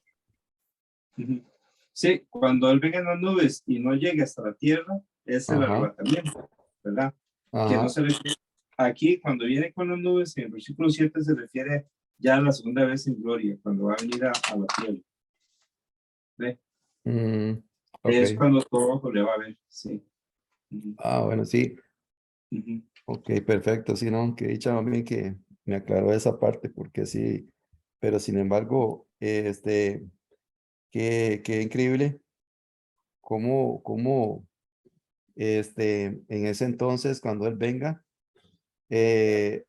Sí, cuando Él venga en las nubes y no llegue hasta la tierra, es el Ajá. arrebatamiento, ¿verdad? Que Ajá. no se refiere. Aquí, cuando viene con las nubes, en el versículo 7 se refiere ya la segunda vez en gloria, cuando va a venir a la tierra. ¿Ve? Es Ok. cuando todo ojo le va a ver, sí. Ujú, Bueno, sí. ujú. Ok, perfecto. Sí, no, que dicha a mí que me aclaró esa parte, porque sí, pero sin embargo, qué increíble cómo, en ese entonces, cuando Él venga, eh,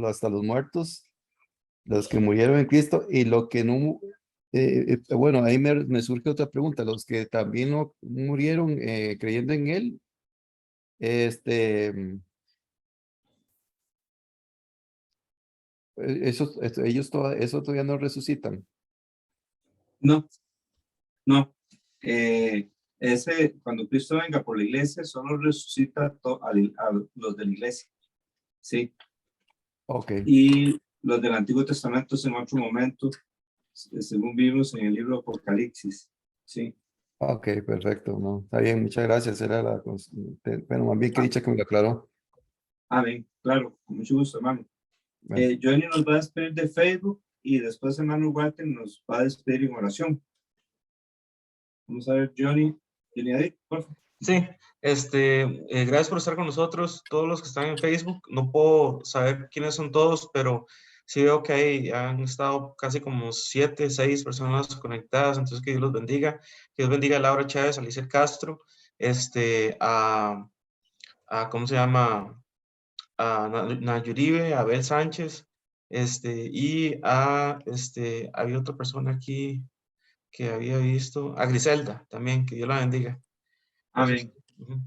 hasta los muertos, los que murieron en Cristo y lo que no, bueno, ahí me surge otra pregunta, los que también no murieron creyendo en Él, este, ellos eso todavía no resucitan. No, no. Cuando Cristo venga por la iglesia, solo resucita a los de la iglesia. Sí. Ok, Y los del Antiguo Testamento en otro momento, según vimos en el libro de Apocalipsis. Sí. ok, perfecto, no, está bien, muchas gracias, era bueno, más bien que dicha que me lo aclaró. Amén. Claro, con mucho gusto, hermano. Bueno, Johnny nos va a despedir de Facebook y después hermano Walter nos va a despedir en oración. Vamos a ver, Johnny David, por favor. Sí, gracias por estar con nosotros, todos los que están en Facebook. No puedo saber quiénes son todos, pero sí veo que han estado casi como 7, 6 personas conectadas, entonces que Dios los bendiga. Que Dios bendiga a Laura Chávez, a Alicia Castro, ¿cómo se llama? A Nayuribe, a Abel Sánchez, había otra persona aquí que había visto, a Griselda también, que Dios la bendiga. Amén. Ujú.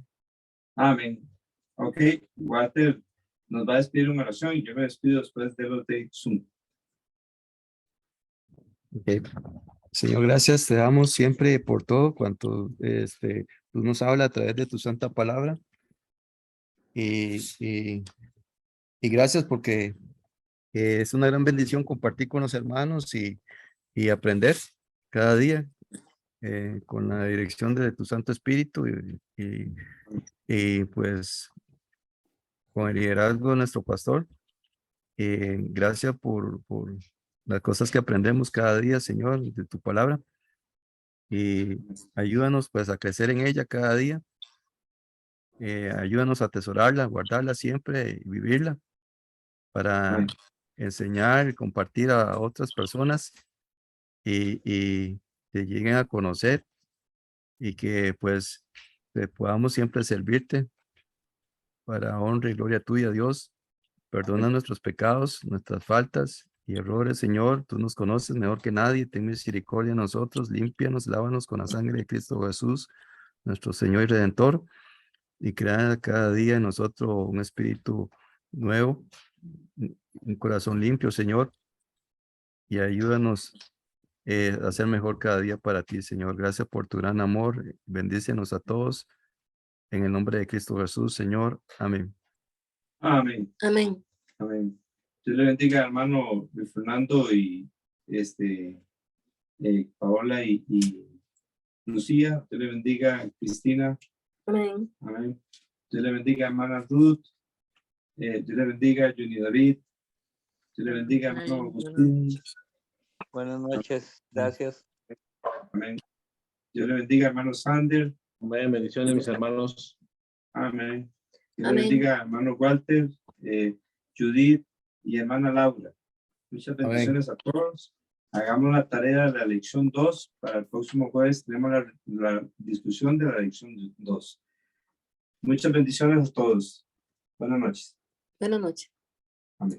Amén. Ok, Walter nos va a despedir en oración y yo me despido después de los de Zoom. ok. Señor, gracias, te damos siempre por todo cuanto tú nos hablas a través de tu santa palabra y gracias porque es una gran bendición compartir con los hermanos y aprender cada día con la dirección de tu Santo Espíritu y pues con el liderazgo de nuestro pastor. Gracias por las cosas que aprendemos cada día, Señor, de tu palabra y ayúdanos pues a crecer en ella cada día. Ayúdanos a atesorarla, guardarla siempre y vivirla para enseñar y compartir a otras personas y que lleguen a conocer y que pues podamos siempre servirte para honra y gloria tuya, Dios. Perdona nuestros pecados, nuestras faltas y errores, Señor. Tú nos conoces mejor que nadie. Ten misericordia de nosotros. Límpianos, lávanos con la sangre de Cristo Jesús, nuestro Señor y Redentor. Y crea cada día en nosotros un espíritu nuevo, un corazón limpio, Señor. Y ayúdanos a ser mejor cada día para ti, Señor. Gracias por tu gran amor. Bendícenos a todos. En el nombre de Cristo Jesús, Señor. Amén. Amén. Amén. Amén. Dios le bendiga, hermano Luis Fernando y Paola y Lucía. Dios le bendiga, Cristina. Amén. Amén. Dios le bendiga, hermana Ruth. Dios le bendiga, Johnny David. Dios le bendiga, hermano Agustín. Buenas noches, gracias. Amén. Dios le bendiga, hermano Sander. Amén, bendiciones, mis hermanos. Amén. Dios le Amén. bendiga, hermano Walter, Judith y hermana Laura. Muchas bendiciones a todos. Hagamos la tarea de la lección 2. Para el próximo jueves tenemos la discusión de la lección 2. Muchas bendiciones a todos. Buenas noches. Buenas noches. Amén.